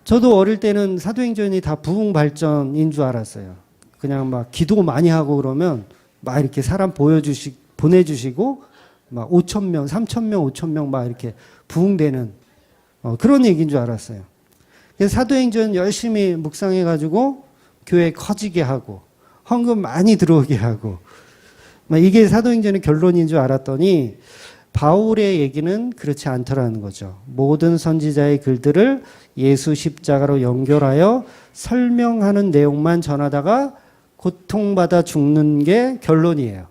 저도 어릴 때는 사도행전이 다 부흥 발전인 줄 알았어요. 그냥 막 기도 많이 하고 그러면 막 이렇게 사람 보내주시고 막 5,000명, 3,000명, 5,000명 막 이렇게 부흥되는 그런 얘기인 줄 알았어요. 그래서 사도행전 열심히 묵상해가지고 교회 커지게 하고 헌금 많이 들어오게 하고 막 이게 사도행전의 결론인 줄 알았더니 바울의 얘기는 그렇지 않더라는 거죠. 모든 선지자의 글들을 예수 십자가로 연결하여 설명하는 내용만 전하다가 고통받아 죽는 게 결론이에요.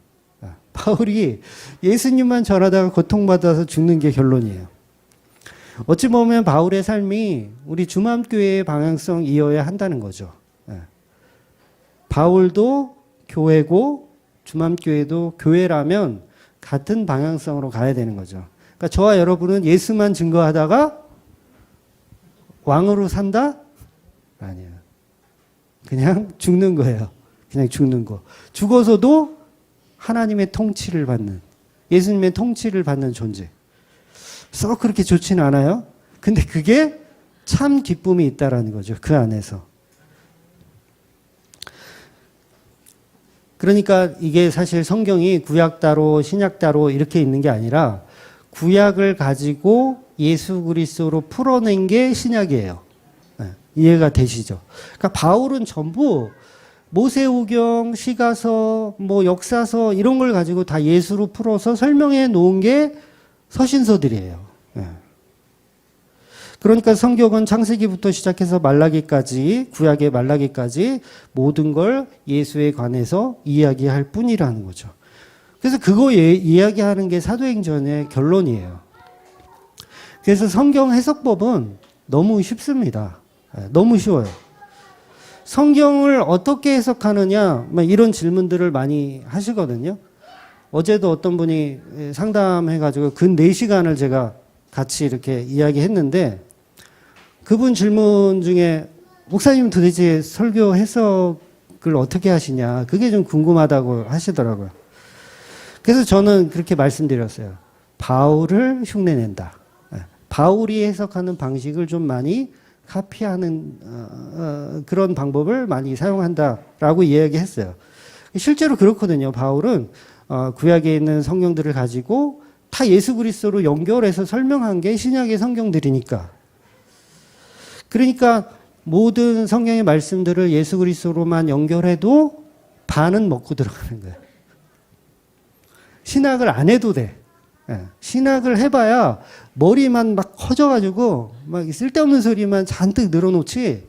바울이 예수님만 전하다가 고통받아서 죽는 게 결론이에요. 어찌 보면 바울의 삶이 우리 주맘교회의 방향성 이어야 한다는 거죠. 바울도 교회고 주맘교회도 교회라면 같은 방향성으로 가야 되는 거죠. 그러니까 저와 여러분은 예수만 증거하다가 왕으로 산다? 아니에요. 그냥 죽는 거예요. 그냥 죽는 거. 죽어서도 하나님의 통치를 받는, 예수님의 통치를 받는 존재. 썩 그렇게 좋지는 않아요. 근데 그게 참 기쁨이 있다라는 거죠. 그 안에서. 그러니까 이게 사실 성경이 구약 따로 신약 따로 이렇게 있는 게 아니라 구약을 가지고 예수 그리스도로 풀어낸 게 신약이에요. 이해가 되시죠? 그러니까 바울은 전부 모세오경, 시가서, 뭐 역사서 이런 걸 가지고 다 예수로 풀어서 설명해 놓은 게 서신서들이에요. 예. 그러니까 성경은 창세기부터 시작해서 말라기까지, 구약의 말라기까지 모든 걸 예수에 관해서 이야기할 뿐이라는 거죠. 그래서 그거 이야기하는 게 사도행전의 결론이에요. 그래서 성경 해석법은 너무 쉽습니다. 너무 쉬워요. 성경을 어떻게 해석하느냐, 이런 질문들을 많이 하시거든요. 어제도 어떤 분이 상담해가지고 근 4시간을 제가 같이 이렇게 이야기했는데, 그분 질문 중에 목사님 도대체 설교 해석을 어떻게 하시냐, 그게 좀 궁금하다고 하시더라고요. 그래서 저는 그렇게 말씀드렸어요. 바울을 흉내낸다. 바울이 해석하는 방식을 좀 많이 카피하는 그런 방법을 많이 사용한다라고 이야기했어요. 실제로 그렇거든요. 바울은 구약에 있는 성경들을 가지고 다 예수 그리스도로 연결해서 설명한 게 신약의 성경들이니까. 그러니까 모든 성경의 말씀들을 예수 그리스도로만 연결해도 반은 먹고 들어가는 거예요. 신학을 안 해도 돼. 신학을 해봐야 머리만 막 커져가지고 막 쓸데없는 소리만 잔뜩 늘어놓지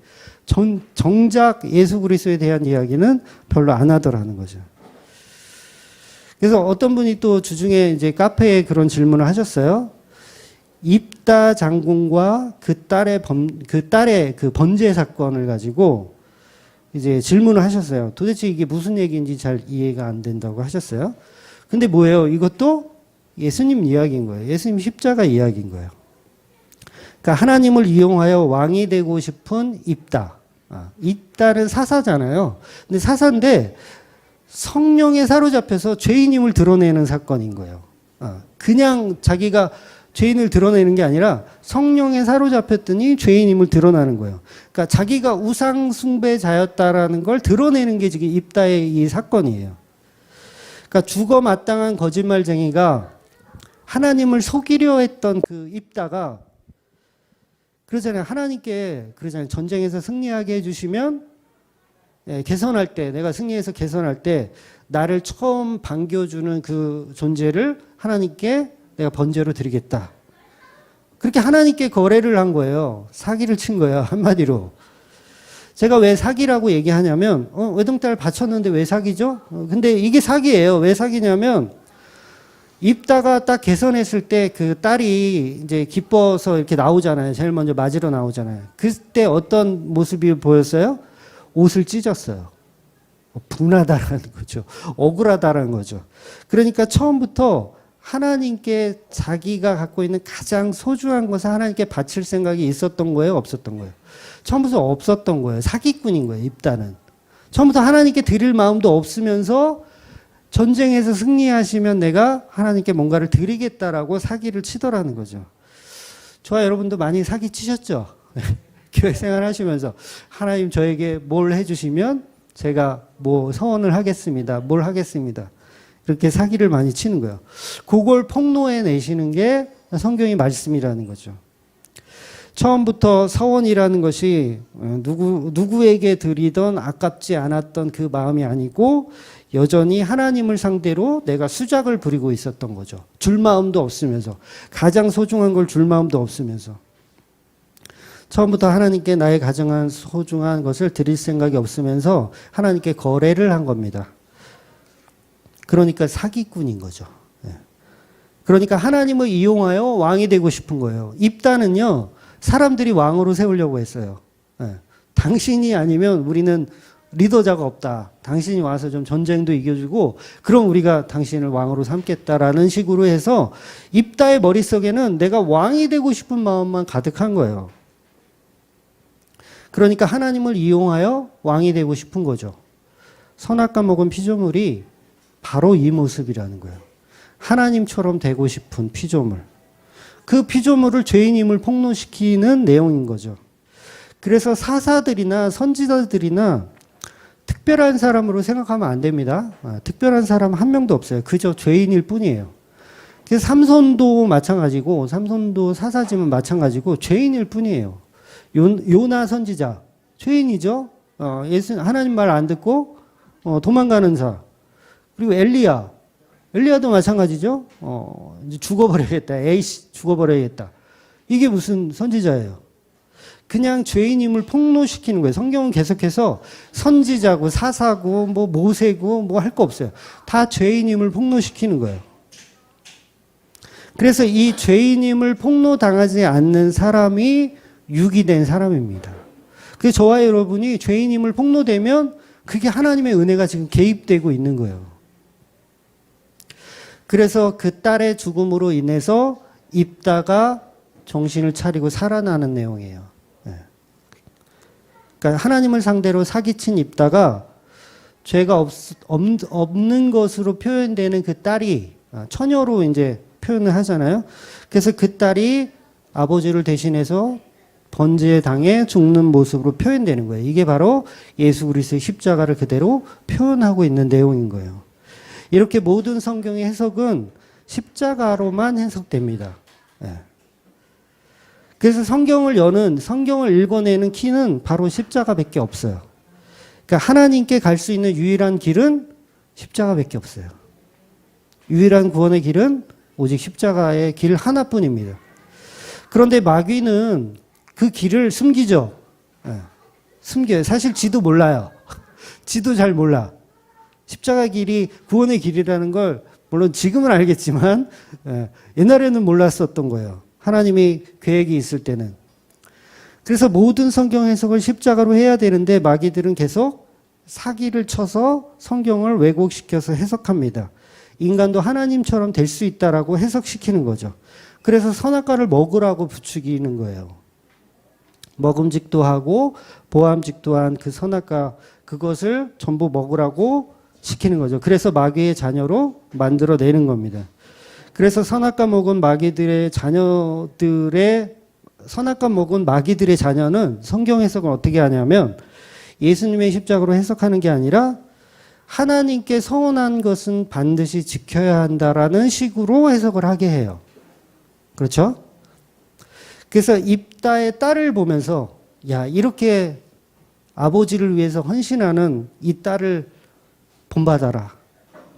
정작 예수 그리스도에 대한 이야기는 별로 안 하더라는 거죠. 그래서 어떤 분이 또 주중에 이제 카페에 그런 질문을 하셨어요. 입다 장군과 그 딸의 그 번제 사건을 가지고 이제 질문을 하셨어요. 도대체 이게 무슨 얘기인지 잘 이해가 안 된다고 하셨어요. 근데 뭐예요? 이것도 예수님 이야기인 거예요. 예수님 십자가 이야기인 거예요. 그러니까 하나님을 이용하여 왕이 되고 싶은 입다. 입다는 사사잖아요. 근데 사사인데 성령에 사로잡혀서 죄인임을 드러내는 사건인 거예요. 그냥 자기가 죄인을 드러내는 게 아니라 성령에 사로잡혔더니 죄인임을 드러나는 거예요. 그러니까 자기가 우상 숭배자였다라는 걸 드러내는 게 지금 입다의 이 사건이에요. 그러니까 죽어 마땅한 거짓말쟁이가 하나님을 속이려 했던 그 입다가 그러잖아요. 하나님께 그러잖아요. 전쟁에서 승리하게 해주시면 개선할 때, 내가 승리해서 개선할 때 나를 처음 반겨주는 그 존재를 하나님께 내가 번제로 드리겠다. 그렇게 하나님께 거래를 한 거예요. 사기를 친 거예요. 한마디로. 제가 왜 사기라고 얘기하냐면 외동딸 바쳤는데 왜 사기죠? 근데 이게 사기예요. 왜 사기냐면 입다가 딱 개선했을 때 그 딸이 이제 기뻐서 이렇게 나오잖아요. 제일 먼저 맞으러 나오잖아요. 그때 어떤 모습이 보였어요? 옷을 찢었어요. 분하다라는 거죠. 억울하다라는 거죠. 그러니까 처음부터 하나님께 자기가 갖고 있는 가장 소중한 것을 하나님께 바칠 생각이 있었던 거예요? 없었던 거예요? 처음부터 없었던 거예요. 사기꾼인 거예요. 입다는. 처음부터 하나님께 드릴 마음도 없으면서 전쟁에서 승리하시면 내가 하나님께 뭔가를 드리겠다라고 사기를 치더라는 거죠. 저와 여러분도 많이 사기 치셨죠? 교회 생활 하시면서 하나님 저에게 뭘 해주시면 제가 뭐 서원을 하겠습니다. 뭘 하겠습니다. 그렇게 사기를 많이 치는 거예요. 그걸 폭로해 내시는 게 성경의 말씀이라는 거죠. 처음부터 서원이라는 것이 누구에게 드리던 아깝지 않았던 그 마음이 아니고 여전히 하나님을 상대로 내가 수작을 부리고 있었던 거죠. 줄 마음도 없으면서. 가장 소중한 걸 줄 마음도 없으면서. 처음부터 하나님께 나의 가장 소중한 것을 드릴 생각이 없으면서 하나님께 거래를 한 겁니다. 그러니까 사기꾼인 거죠. 그러니까 하나님을 이용하여 왕이 되고 싶은 거예요. 입다는요, 사람들이 왕으로 세우려고 했어요. 당신이 아니면 우리는 리더자가 없다. 당신이 와서 좀 전쟁도 이겨주고 그럼 우리가 당신을 왕으로 삼겠다라는 식으로 해서 입다의 머릿속에는 내가 왕이 되고 싶은 마음만 가득한 거예요. 그러니까 하나님을 이용하여 왕이 되고 싶은 거죠. 선악과 먹은 피조물이 바로 이 모습이라는 거예요. 하나님처럼 되고 싶은 피조물. 그 피조물을 죄인임을 폭로시키는 내용인 거죠. 그래서 사사들이나 선지자들이나 특별한 사람으로 생각하면 안 됩니다. 특별한 사람 한 명도 없어요. 그저 죄인일 뿐이에요. 그래서 삼손도 마찬가지고, 삼손도 사사지만 마찬가지고 죄인일 뿐이에요. 요나 선지자 죄인이죠. 예수 하나님 말 안 듣고 도망가는 자. 그리고 엘리야 엘리야도 마찬가지죠. 이제 죽어버려야겠다. 에이씨, 죽어버려야겠다. 이게 무슨 선지자예요? 그냥 죄인임을 폭로시키는 거예요. 성경은 계속해서 선지자고 사사고 뭐 모세고 뭐 할 거 없어요. 다 죄인임을 폭로시키는 거예요. 그래서 이 죄인임을 폭로당하지 않는 사람이 유기된 사람입니다. 그래서 저와 여러분이 죄인임을 폭로되면 그게 하나님의 은혜가 지금 개입되고 있는 거예요. 그래서 그 딸의 죽음으로 인해서 입다가 정신을 차리고 살아나는 내용이에요. 그러니까 하나님을 상대로 사기친 입다가 죄가 없는 것으로 표현되는 그 딸이 처녀로 이제 표현을 하잖아요. 그래서 그 딸이 아버지를 대신해서 번제에 당해 죽는 모습으로 표현되는 거예요. 이게 바로 예수 그리스도의 십자가를 그대로 표현하고 있는 내용인 거예요. 이렇게 모든 성경의 해석은 십자가로만 해석됩니다. 그래서 성경을 읽어내는 키는 바로 십자가밖에 없어요. 그러니까 하나님께 갈 수 있는 유일한 길은 십자가밖에 없어요. 유일한 구원의 길은 오직 십자가의 길 하나뿐입니다. 그런데 마귀는 그 길을 숨기죠. 숨겨요. 사실 지도 몰라요. 지도 잘 몰라. 십자가 길이 구원의 길이라는 걸 물론 지금은 알겠지만 옛날에는 몰랐었던 거예요. 하나님이 계획이 있을 때는. 그래서 모든 성경 해석을 십자가로 해야 되는데 마귀들은 계속 사기를 쳐서 성경을 왜곡시켜서 해석합니다. 인간도 하나님처럼 될 수 있다라고 해석시키는 거죠. 그래서 선악과를 먹으라고 부추기는 거예요. 먹음직도 하고 보암직도 한 그 선악과 그것을 전부 먹으라고 시키는 거죠. 그래서 마귀의 자녀로 만들어내는 겁니다. 그래서 선악과 먹은 마귀들의 자녀는 성경 해석을 어떻게 하냐면 예수님의 십자가로 해석하는 게 아니라 하나님께 서운한 것은 반드시 지켜야 한다라는 식으로 해석을 하게 해요. 그렇죠? 그래서 입다의 딸을 보면서 야, 이렇게 아버지를 위해서 헌신하는 이 딸을 본받아라.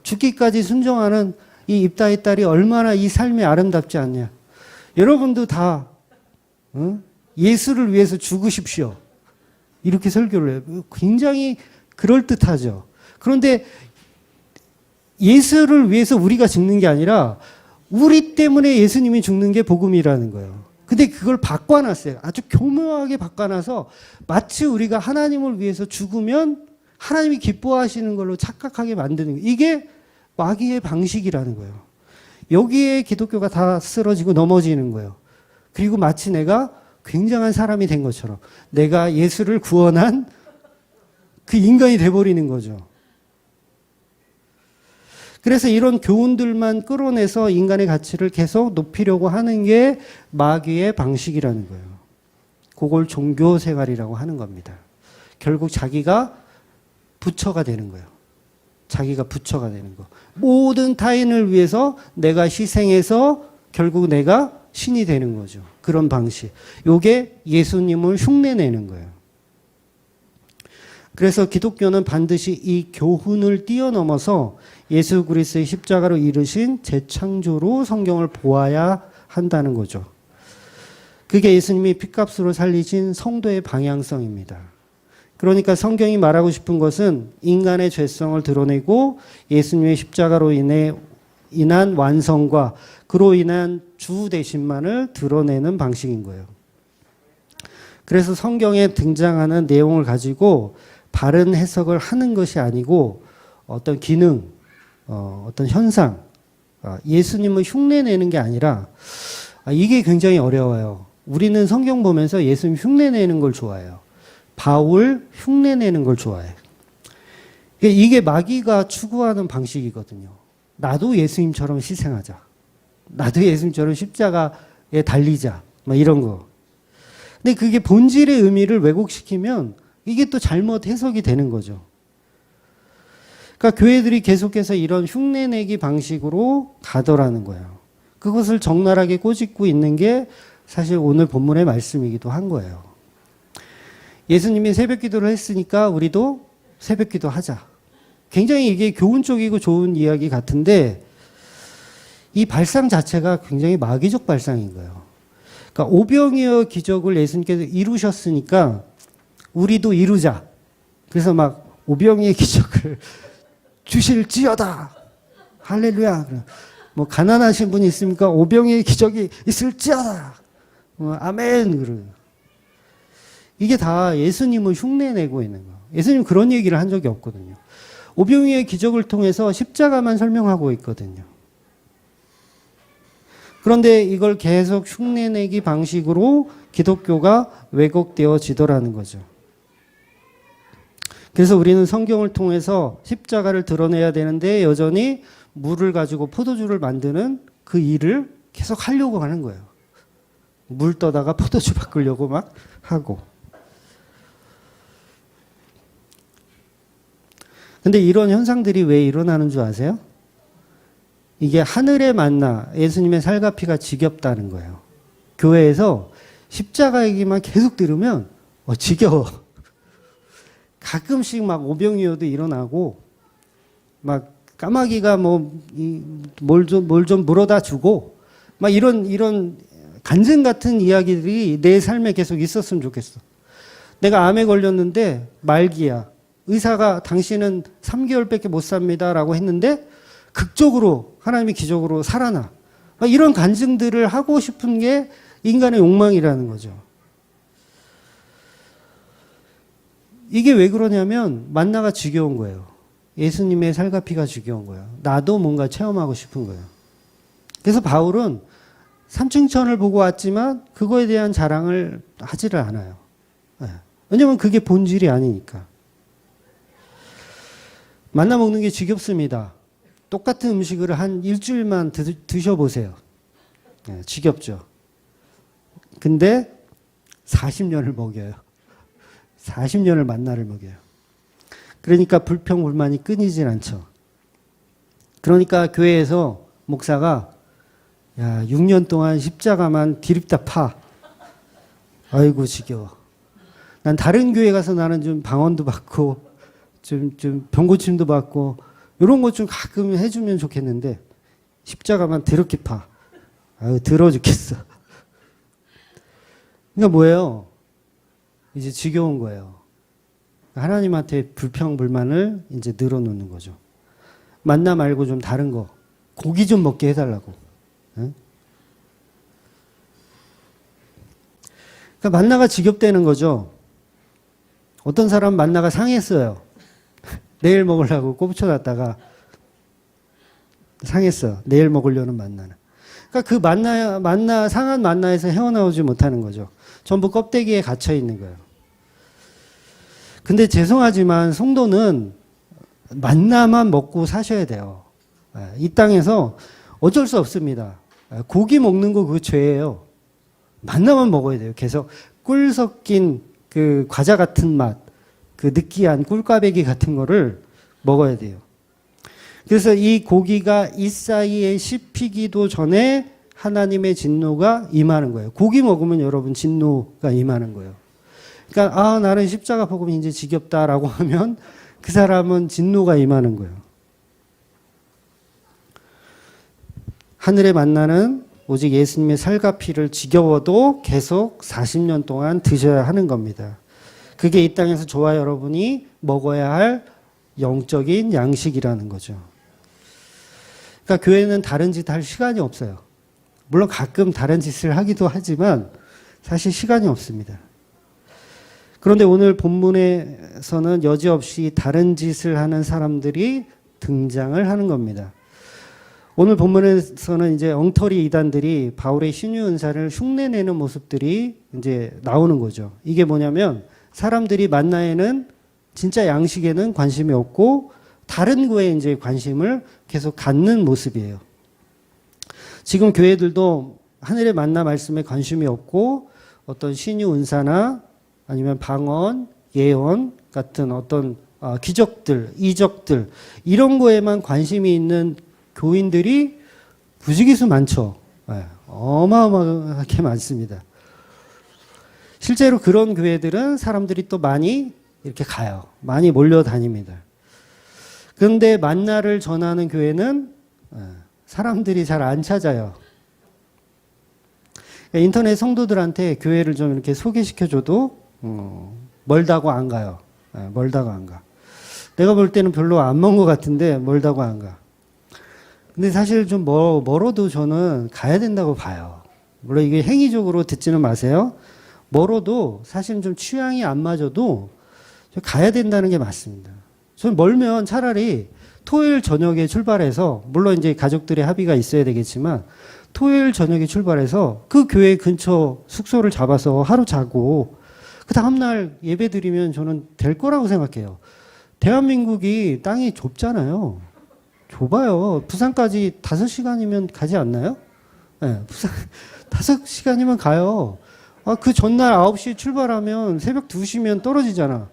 죽기까지 순종하는 이 입다의 딸이 얼마나 이 삶이 아름답지 않냐. 여러분도 다 예수를 위해서 죽으십시오. 이렇게 설교를 해요. 굉장히 그럴듯하죠. 그런데 예수를 위해서 우리가 죽는 게 아니라 우리 때문에 예수님이 죽는 게 복음이라는 거예요. 근데 그걸 바꿔놨어요. 아주 교묘하게 바꿔놔서 마치 우리가 하나님을 위해서 죽으면 하나님이 기뻐하시는 걸로 착각하게 만드는 거예요. 이게 마귀의 방식이라는 거예요. 여기에 기독교가 다 쓰러지고 넘어지는 거예요. 그리고 마치 내가 굉장한 사람이 된 것처럼 내가 예수를 구원한 그 인간이 돼버리는 거죠. 그래서 이런 교훈들만 끌어내서 인간의 가치를 계속 높이려고 하는 게 마귀의 방식이라는 거예요. 그걸 종교 생활이라고 하는 겁니다. 결국 자기가 부처가 되는 거예요. 자기가 부처가 되는 거. 모든 타인을 위해서 내가 희생해서 결국 내가 신이 되는 거죠. 그런 방식. 요게 예수님을 흉내내는 거예요. 그래서 기독교는 반드시 이 교훈을 뛰어넘어서 예수 그리스도의 십자가로 이루신 재창조로 성경을 보아야 한다는 거죠. 그게 예수님이 피값으로 살리신 성도의 방향성입니다. 그러니까 성경이 말하고 싶은 것은 인간의 죄성을 드러내고 예수님의 십자가로 인한 완성과 그로 인한 주 되심만을 드러내는 방식인 거예요. 그래서 성경에 등장하는 내용을 가지고 바른 해석을 하는 것이 아니고 어떤 기능, 어떤 현상, 예수님을 흉내내는 게 아니라 이게 굉장히 어려워요. 우리는 성경 보면서 예수님 흉내내는 걸 좋아해요. 바울 흉내내는 걸 좋아해요. 이게 마귀가 추구하는 방식이거든요. 나도 예수님처럼 희생하자. 나도 예수님처럼 십자가에 달리자. 막 이런 거. 근데 그게 본질의 의미를 왜곡시키면 이게 또 잘못 해석이 되는 거죠. 그러니까 교회들이 계속해서 이런 흉내내기 방식으로 가더라는 거예요. 그것을 적나라하게 꼬집고 있는 게 사실 오늘 본문의 말씀이기도 한 거예요. 예수님이 새벽 기도를 했으니까 우리도 새벽 기도 하자. 굉장히 이게 교훈적이고 좋은 이야기 같은데 이 발상 자체가 굉장히 마귀적 발상인 거예요. 그러니까 오병이어 기적을 예수님께서 이루셨으니까 우리도 이루자. 그래서 막 오병이의 기적을 주실지어다. 할렐루야. 뭐 가난하신 분이 있습니까? 오병이의 기적이 있을지어다. 아멘. 이게 다 예수님을 흉내내고 있는 거예요. 예수님 그런 얘기를 한 적이 없거든요. 오병이의 기적을 통해서 십자가만 설명하고 있거든요. 그런데 이걸 계속 흉내내기 방식으로 기독교가 왜곡되어지더라는 거죠. 그래서 우리는 성경을 통해서 십자가를 드러내야 되는데 여전히 물을 가지고 포도주를 만드는 그 일을 계속 하려고 하는 거예요. 물 떠다가 포도주 바꾸려고 막 하고. 근데 이런 현상들이 왜 일어나는 줄 아세요? 이게 하늘의 만나, 예수님의 살과 피가 지겹다는 거예요. 교회에서 십자가 얘기만 계속 들으면 지겨워. 가끔씩 막 오병이어도 일어나고 막 까마귀가 뭘 좀 물어다 주고 막 이런 간증 같은 이야기들이 내 삶에 계속 있었으면 좋겠어. 내가 암에 걸렸는데 말기야. 의사가 당신은 3개월밖에 못 삽니다라고 했는데 극적으로 하나님의 기적으로 살아나. 막 이런 간증들을 하고 싶은 게 인간의 욕망이라는 거죠. 이게 왜 그러냐면 만나가 지겨운 거예요. 예수님의 살과 피가 지겨운 거예요. 나도 뭔가 체험하고 싶은 거예요. 그래서 바울은 삼층천을 보고 왔지만 그거에 대한 자랑을 하지를 않아요. 왜냐면 그게 본질이 아니니까. 만나 먹는 게 지겹습니다. 똑같은 음식을 한 일주일만 드셔보세요. 지겹죠. 근데 40년을 먹여요. 40년을 만나를 먹여요. 그러니까 불평불만이 끊이질 않죠. 그러니까 교회에서 목사가 6년 동안 십자가만 디립다 파. 아이고 지겨워. 난 다른 교회 가서 나는 좀 방언도 받고 좀 병고침도 받고 이런 것 좀 가끔 해주면 좋겠는데 십자가만 더럽게 파. 아유 더러워 죽겠어. 그러니까 뭐예요? 이제 지겨운 거예요. 하나님한테 불평불만을 이제 늘어놓는 거죠. 만나 말고 좀 다른 거, 고기 좀 먹게 해달라고. 응? 그러니까 만나가 지겹다는 거죠. 어떤 사람 만나가 상했어요. 내일 먹으려고 꼽쳐놨다가 상했어. 내일 먹으려는 만나는. 그러니까 그 상한 만나에서 헤어나오지 못하는 거죠. 전부 껍데기에 갇혀 있는 거예요. 근데 죄송하지만 성도는 만나만 먹고 사셔야 돼요. 이 땅에서 어쩔 수 없습니다. 고기 먹는 거 그거 죄예요. 만나만 먹어야 돼요. 계속 꿀 섞인 그 과자 같은 맛, 그 느끼한 꿀꽈배기 같은 거를 먹어야 돼요. 그래서 이 고기가 이 사이에 씹히기도 전에 하나님의 진노가 임하는 거예요. 고기 먹으면 여러분 진노가 임하는 거예요. 그러니까 나는 십자가 복음 이제 지겹다라고 하면 그 사람은 진노가 임하는 거예요. 하늘의 만나는 오직 예수님의 살과 피를 지겨워도 계속 40년 동안 드셔야 하는 겁니다. 그게 이 땅에서 저와 여러분이 먹어야 할 영적인 양식이라는 거죠. 그러니까 교회는 다른 짓 할 시간이 없어요. 물론 가끔 다른 짓을 하기도 하지만 사실 시간이 없습니다. 그런데 오늘 본문에서는 여지없이 다른 짓을 하는 사람들이 등장을 하는 겁니다. 오늘 본문에서는 이제 엉터리 이단들이 바울의 신유 은사를 흉내내는 모습들이 이제 나오는 거죠. 이게 뭐냐면 사람들이 만나에는 진짜 양식에는 관심이 없고 다른 거에 이제 관심을 계속 갖는 모습이에요. 지금 교회들도 하늘의 만나 말씀에 관심이 없고 어떤 신유 은사나 아니면 방언, 예언 같은 어떤 기적들, 이적들 이런 거에만 관심이 있는 교인들이 부지기수 많죠. 어마어마하게 많습니다. 실제로 그런 교회들은 사람들이 또 많이 이렇게 가요. 많이 몰려다닙니다. 그런데 만나를 전하는 교회는 사람들이 잘 안 찾아요. 그러니까 인터넷 성도들한테 교회를 좀 이렇게 소개시켜줘도 멀다고 안 가요. 멀다고 안 가. 내가 볼 때는 별로 안 먼 것 같은데 멀다고 안 가. 근데 사실 좀 멀어도 저는 가야 된다고 봐요. 물론 이게 행위적으로 듣지는 마세요. 멀어도 사실은 좀 취향이 안 맞아도 가야 된다는 게 맞습니다. 저는 멀면 차라리 토요일 저녁에 출발해서, 물론 이제 가족들의 합의가 있어야 되겠지만, 토요일 저녁에 출발해서 그 교회 근처 숙소를 잡아서 하루 자고, 그 다음날 예배 드리면 저는 될 거라고 생각해요. 대한민국이 땅이 좁잖아요. 좁아요. 부산까지 5시간이면 가지 않나요? 네, 부산 5시간이면 가요. 그 전날 9시에 출발하면 새벽 2시면 떨어지잖아.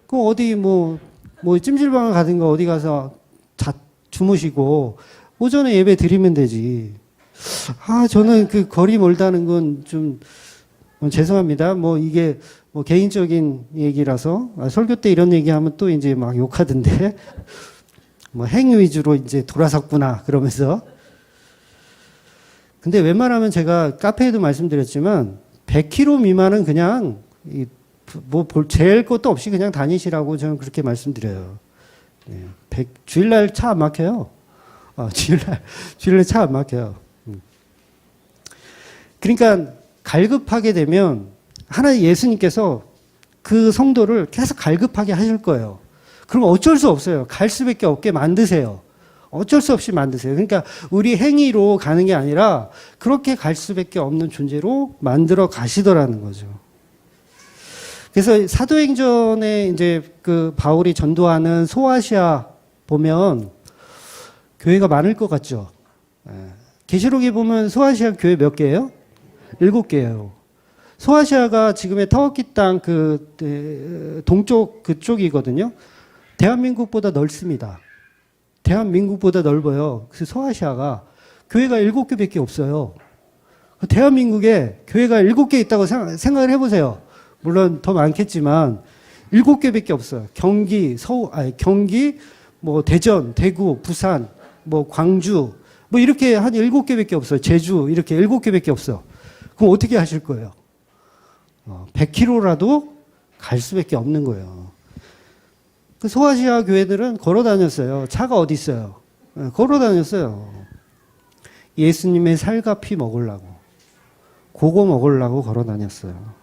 그럼 어디 뭐 찜질방을 가든가 어디 가서 주무시고 오전에 예배 드리면 되지. 저는 그 거리 멀다는 건 좀 죄송합니다. 이게 개인적인 얘기라서 설교 때 이런 얘기하면 또 이제 막 욕하던데 행 위주로 이제 돌아섰구나 그러면서. 근데 웬만하면 제가 카페에도 말씀드렸지만 100km 미만은 그냥 잴 것도 없이 그냥 다니시라고 저는 그렇게 말씀드려요. 주일날 차 안 막혀요. 주일날 차 안 막혀요. 그러니까 갈급하게 되면 예수님께서 그 성도를 계속 갈급하게 하실 거예요. 그럼 어쩔 수 없어요. 갈 수밖에 없게 만드세요. 어쩔 수 없이 만드세요. 그러니까 우리 행위로 가는 게 아니라 그렇게 갈 수밖에 없는 존재로 만들어 가시더라는 거죠. 그래서 사도행전에 이제 그 바울이 전도하는 소아시아 보면 교회가 많을 것 같죠. 계시록에 보면 소아시아 교회 몇 개예요? 7개예요. 소아시아가 지금의 터키 땅 동쪽 그쪽이거든요. 대한민국보다 넓습니다. 대한민국보다 넓어요. 그래서 소아시아가 교회가 7개밖에 없어요. 대한민국에 교회가 7개 있다고 생각을 해보세요. 물론 더 많겠지만 7개밖에 없어요. 경기, 대전, 대구, 부산, 광주, 이렇게 한 7개밖에 없어요. 제주, 이렇게 7개밖에 없어. 그럼 어떻게 하실 거예요? 100km라도 갈 수밖에 없는 거예요. 그 소아시아 교회들은 걸어 다녔어요. 차가 어디 있어요? 걸어 다녔어요. 예수님의 살과 피 먹으려고. 그거 먹으려고 걸어 다녔어요.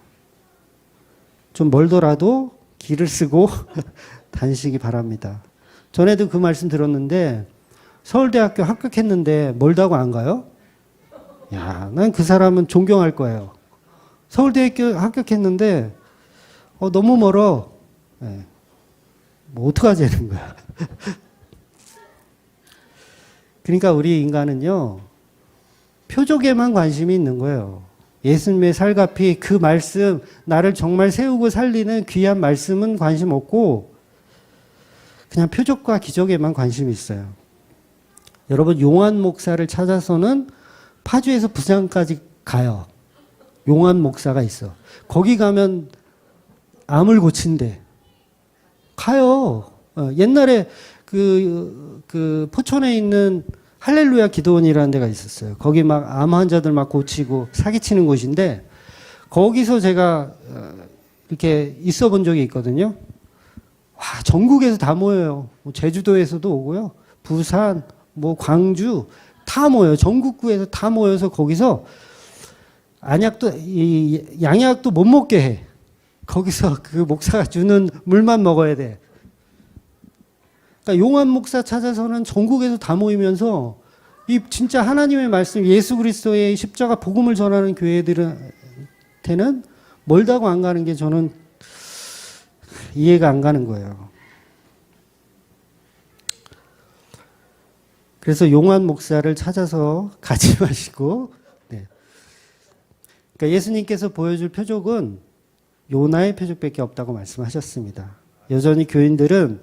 좀 멀더라도 길을 쓰고 다니시기 바랍니다. 전에도 그 말씀 들었는데 서울대학교 합격했는데 멀다고 안 가요? 난 그 사람은 존경할 거예요. 서울대학교 합격했는데 너무 멀어. 어떡하지 하는 거야. 그러니까 우리 인간은요, 표적에만 관심이 있는 거예요. 예수님의 살과 피, 그 말씀, 나를 정말 세우고 살리는 귀한 말씀은 관심 없고, 그냥 표적과 기적에만 관심이 있어요. 여러분, 용환 목사를 찾아서는 파주에서 부산까지 가요. 용환 목사가 있어. 거기 가면 암을 고친대. 가요. 옛날에 그 포천에 있는 할렐루야 기도원이라는 데가 있었어요. 거기 막 암 환자들 막 고치고 사기치는 곳인데 거기서 제가 이렇게 있어 본 적이 있거든요. 와, 전국에서 다 모여요. 제주도에서도 오고요. 부산, 광주 다 모여요. 전국구에서 다 모여서 거기서 양약도 못 먹게 해. 거기서 그 목사가 주는 물만 먹어야 돼. 그러니까 용환 목사 찾아서는 전국에서 다 모이면서 이 진짜 하나님의 말씀, 예수 그리스도의 십자가 복음을 전하는 교회들한테는 멀다고 안 가는 게 저는 이해가 안 가는 거예요. 그래서 용환 목사를 찾아서 가지 마시고, 그러니까 예수님께서 보여줄 표적은 요나의 표적밖에 없다고 말씀하셨습니다. 여전히 교인들은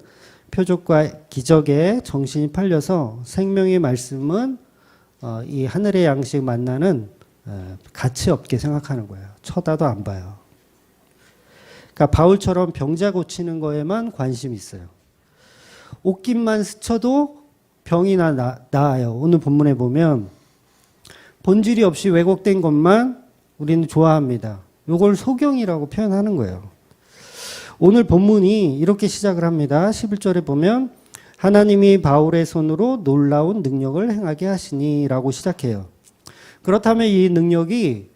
표적과 기적에 정신이 팔려서 생명의 말씀은 이 하늘의 양식 만나는 가치 없게 생각하는 거예요. 쳐다도 안 봐요. 그러니까 바울처럼 병자 고치는 거에만 관심이 있어요. 옷깃만 스쳐도 병이 나아요. 오늘 본문에 보면 본질이 없이 왜곡된 것만 우리는 좋아합니다. 이걸 소경이라고 표현하는 거예요. 오늘 본문이 이렇게 시작을 합니다. 11절에 보면 하나님이 바울의 손으로 놀라운 능력을 행하게 하시니 라고 시작해요. 그렇다면 이 능력이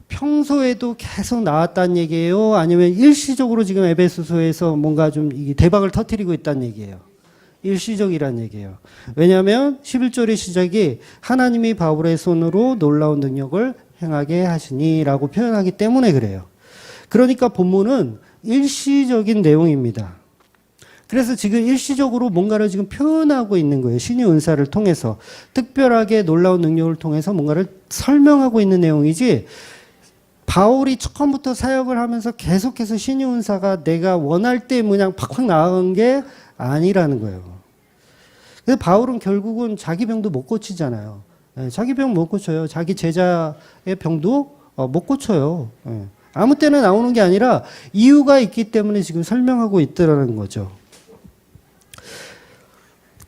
평소에도 계속 나왔다는 얘기예요? 아니면 일시적으로 지금 에베소서에서 뭔가 좀 대박을 터뜨리고 있다는 얘기예요? 일시적이라는 얘기예요. 왜냐하면 11절의 시작이 하나님이 바울의 손으로 놀라운 능력을 행하게 하시니 라고 표현하기 때문에 그래요. 그러니까 본문은 일시적인 내용입니다. 그래서 지금 일시적으로 뭔가를 지금 표현하고 있는 거예요. 신의 은사를 통해서. 특별하게 놀라운 능력을 통해서 뭔가를 설명하고 있는 내용이지, 바울이 처음부터 사역을 하면서 계속해서 신의 은사가 내가 원할 때 그냥 팍팍 나간 게 아니라는 거예요. 그래서 바울은 결국은 자기 병도 못 고치잖아요. 자기 병 못 고쳐요. 자기 제자의 병도 못 고쳐요. 아무 때나 나오는 게 아니라 이유가 있기 때문에 지금 설명하고 있더라는 거죠.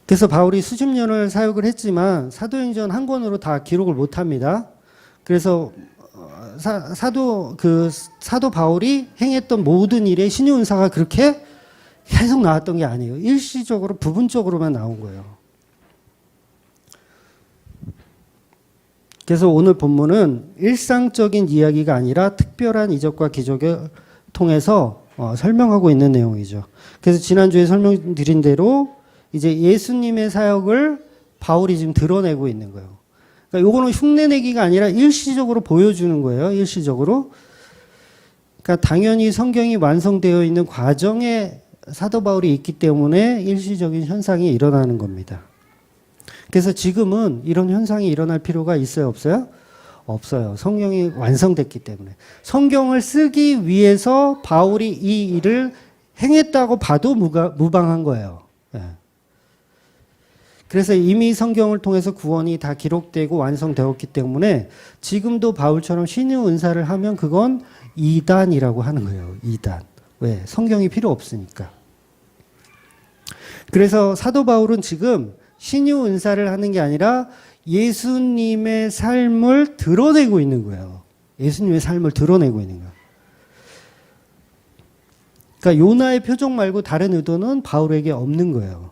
그래서 바울이 수십 년을 사역을 했지만 사도행전 한 권으로 다 기록을 못 합니다. 그래서 사도 바울이 행했던 모든 일에 신의 은사가 그렇게 계속 나왔던 게 아니에요. 일시적으로 부분적으로만 나온 거예요. 그래서 오늘 본문은 일상적인 이야기가 아니라 특별한 이적과 기적을 통해서 설명하고 있는 내용이죠. 그래서 지난주에 설명드린 대로 이제 예수님의 사역을 바울이 지금 드러내고 있는 거예요. 그러니까 요거는 흉내내기가 아니라 일시적으로 보여주는 거예요. 일시적으로. 그러니까 당연히 성경이 완성되어 있는 과정에 사도 바울이 있기 때문에 일시적인 현상이 일어나는 겁니다. 그래서 지금은 이런 현상이 일어날 필요가 있어요? 없어요? 없어요. 성경이 완성됐기 때문에. 성경을 쓰기 위해서 바울이 이 일을 행했다고 봐도 무방한 거예요. 그래서 이미 성경을 통해서 구원이 다 기록되고 완성되었기 때문에 지금도 바울처럼 신의 은사를 하면 그건 이단이라고 하는 거예요. 이단. 왜? 성경이 필요 없으니까. 그래서 사도 바울은 지금 신의 은사를 하는 게 아니라 예수님의 삶을 드러내고 있는 거예요. 예수님의 삶을 드러내고 있는 거예요. 그러니까 요나의 표정 말고 다른 의도는 바울에게 없는 거예요.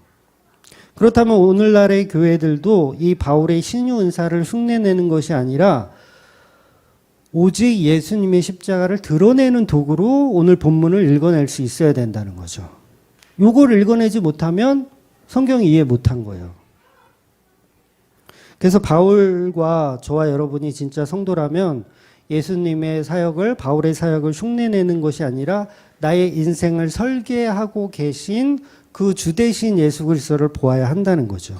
그렇다면 오늘날의 교회들도 이 바울의 신의 은사를 흉내내는 것이 아니라 오직 예수님의 십자가를 드러내는 도구로 오늘 본문을 읽어낼 수 있어야 된다는 거죠. 요걸 읽어내지 못하면 성경이 이해 못한 거예요. 그래서 바울과 저와 여러분이 진짜 성도라면 예수님의 사역을, 바울의 사역을 흉내내는 것이 아니라 나의 인생을 설계하고 계신 그 주 대신 예수 그리스도를 보아야 한다는 거죠.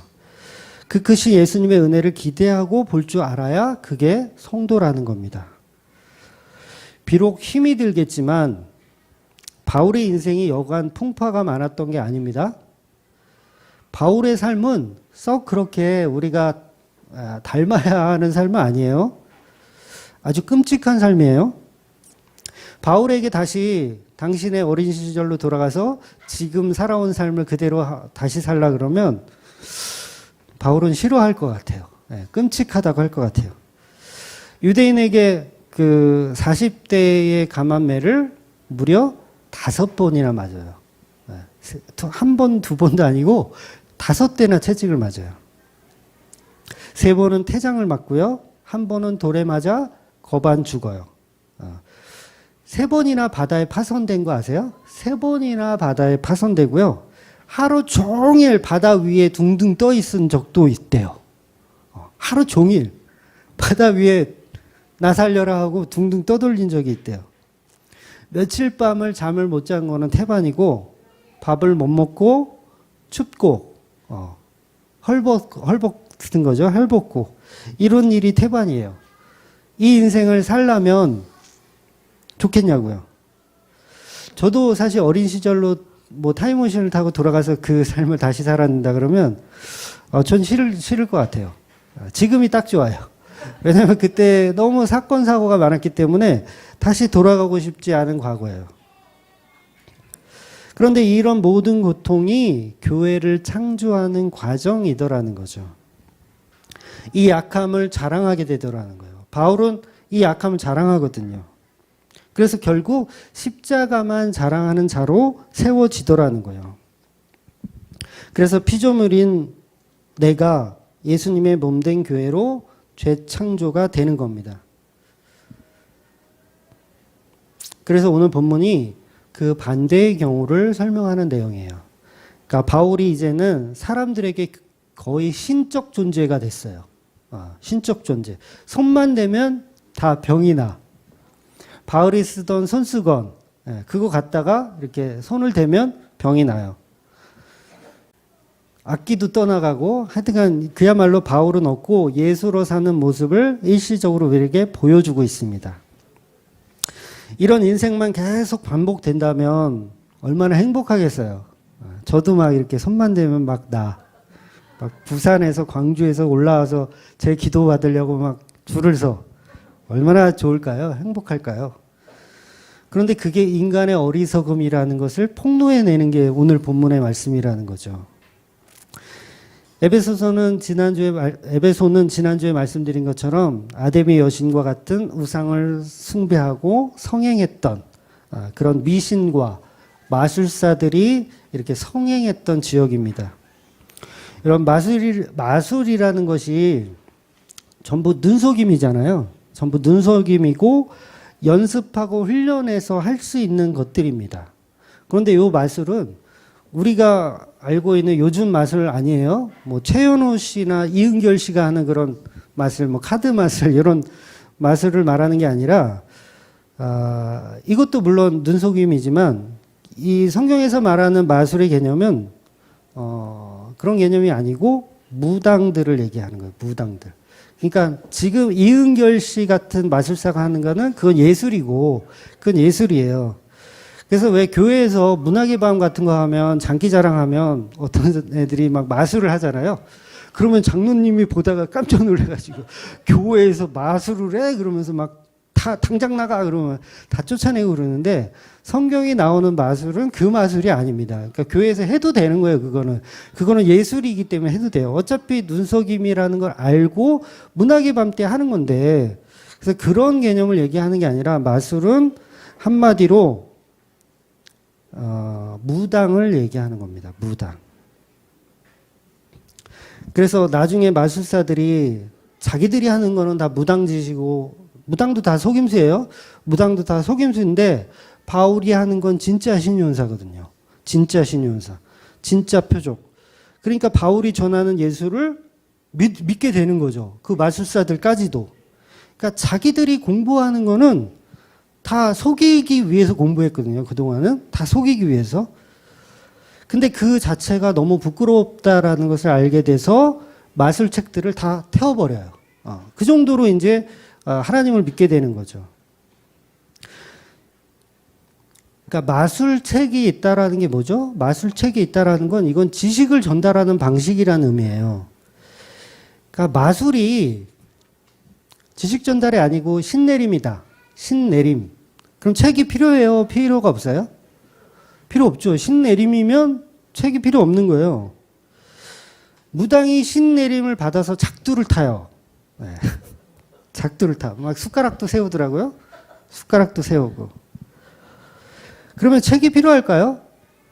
그 크신 예수님의 은혜를 기대하고 볼 줄 알아야 그게 성도라는 겁니다. 비록 힘이 들겠지만 바울의 인생이 여간 풍파가 많았던 게 아닙니다. 바울의 삶은 썩 그렇게 우리가 닮아야 하는 삶은 아니에요. 아주 끔찍한 삶이에요. 바울에게 다시 당신의 어린 시절로 돌아가서 지금 살아온 삶을 그대로 다시 살라 그러면 바울은 싫어할 것 같아요. 끔찍하다고 할 것 같아요. 유대인에게 그 40대의 감암매를 무려 5번이나 맞아요. 한 번, 두 번도 아니고 5대나 채찍을 맞아요. 3번은 태장을 맞고요. 1번은 돌에 맞아 거반 죽어요. 3번이나 바다에 파손된 거 아세요? 3번이나 바다에 파손되고요. 하루 종일 바다 위에 둥둥 떠 있은 적도 있대요. 하루 종일 바다 위에 나 살려라 하고 둥둥 떠돌린 적이 있대요. 며칠 밤을 잠을 못 잔 거는 태반이고 밥을 못 먹고 춥고 헐벗은 거죠. 헐벗고 이런 일이 태반이에요. 이 인생을 살려면 좋겠냐고요. 저도 사실 어린 시절로 뭐 타임머신을 타고 돌아가서 그 삶을 다시 살았는다 그러면 전 싫을 것 같아요. 지금이 딱 좋아요. 왜냐하면 그때 너무 사건 사고가 많았기 때문에 다시 돌아가고 싶지 않은 과거예요. 그런데 이런 모든 고통이 교회를 창조하는 과정이더라는 거죠. 이 약함을 자랑하게 되더라는 거예요. 바울은 이 약함을 자랑하거든요. 그래서 결국 십자가만 자랑하는 자로 세워지더라는 거예요. 그래서 피조물인 내가 예수님의 몸된 교회로 재창조가 되는 겁니다. 그래서 오늘 본문이 그 반대의 경우를 설명하는 내용이에요. 그러니까 바울이 이제는 사람들에게 거의 신적 존재가 됐어요. 신적 존재. 손만 대면 다 병이 나. 바울이 쓰던 손수건, 그거 갖다가 이렇게 손을 대면 병이 나요. 악기도 떠나가고 하여튼간 그야말로 바울은 없고 예수로 사는 모습을 일시적으로 우리에게 보여주고 있습니다. 이런 인생만 계속 반복된다면 얼마나 행복하겠어요. 저도 막 이렇게 손만 대면 막 부산에서 광주에서 올라와서 제 기도 받으려고 막 줄을 서 얼마나 좋을까요? 행복할까요? 그런데 그게 인간의 어리석음이라는 것을 폭로해내는 게 오늘 본문의 말씀이라는 거죠. 에베소는 지난주에 말씀드린 것처럼 아담의 여신과 같은 우상을 숭배하고 성행했던 그런 미신과 마술사들이 이렇게 성행했던 지역입니다. 이런 마술이라는 것이 전부 눈속임이잖아요. 전부 눈속임이고 연습하고 훈련해서 할 수 있는 것들입니다. 그런데 이 마술은 우리가 알고 있는 요즘 마술 아니에요. 뭐 최현우 씨나 이은결 씨가 하는 그런 마술, 뭐 카드 마술 이런 마술을 말하는 게 아니라 이것도 물론 눈속임이지만 이 성경에서 말하는 마술의 개념은 그런 개념이 아니고 무당들을 얘기하는 거예요. 무당들. 그러니까 지금 이은결 씨 같은 마술사가 하는 거는 그건 예술이고 그건 예술이에요. 그래서 왜 교회에서 문화의 밤 같은 거 하면 장기자랑하면 어떤 애들이 막 마술을 하잖아요. 그러면 장로님이 보다가 깜짝 놀라가지고 교회에서 마술을 해? 그러면서 막 다 당장 나가 그러면 다 쫓아내고 그러는데 성경이 나오는 마술은 그 마술이 아닙니다. 그러니까 교회에서 해도 되는 거예요. 그거는 예술이기 때문에 해도 돼요. 어차피 눈속임이라는 걸 알고 문학의 밤 때 하는 건데 그래서 그런 개념을 얘기하는 게 아니라 마술은 한마디로 무당을 얘기하는 겁니다. 무당. 그래서 나중에 마술사들이 자기들이 하는 거는 다 무당짓이고 무당도 다 속임수예요. 무당도 다 속임수인데 바울이 하는 건 진짜 신윤사거든요. 진짜 신윤사. 진짜 표적. 그러니까 바울이 전하는 예수를 믿게 되는 거죠. 그 마술사들까지도. 그러니까 자기들이 공부하는 거는 다 속이기 위해서 공부했거든요. 그동안은 다 속이기 위해서. 근데 그 자체가 너무 부끄럽다라는 것을 알게 돼서 마술책들을 다 태워버려요. 그 정도로 이제 하나님을 믿게 되는 거죠. 그러니까 마술책이 있다라는 게 뭐죠? 마술책이 있다라는 건 이건 지식을 전달하는 방식이라는 의미예요. 그러니까 마술이 지식 전달이 아니고 신내림이다. 신내림. 그럼 책이 필요해요? 필요가 없어요? 필요 없죠. 신내림이면 책이 필요 없는 거예요. 무당이 신내림을 받아서 작두를 타요. 네. 작두를 타. 막 숟가락도 세우더라고요. 숟가락도 세우고. 그러면 책이 필요할까요?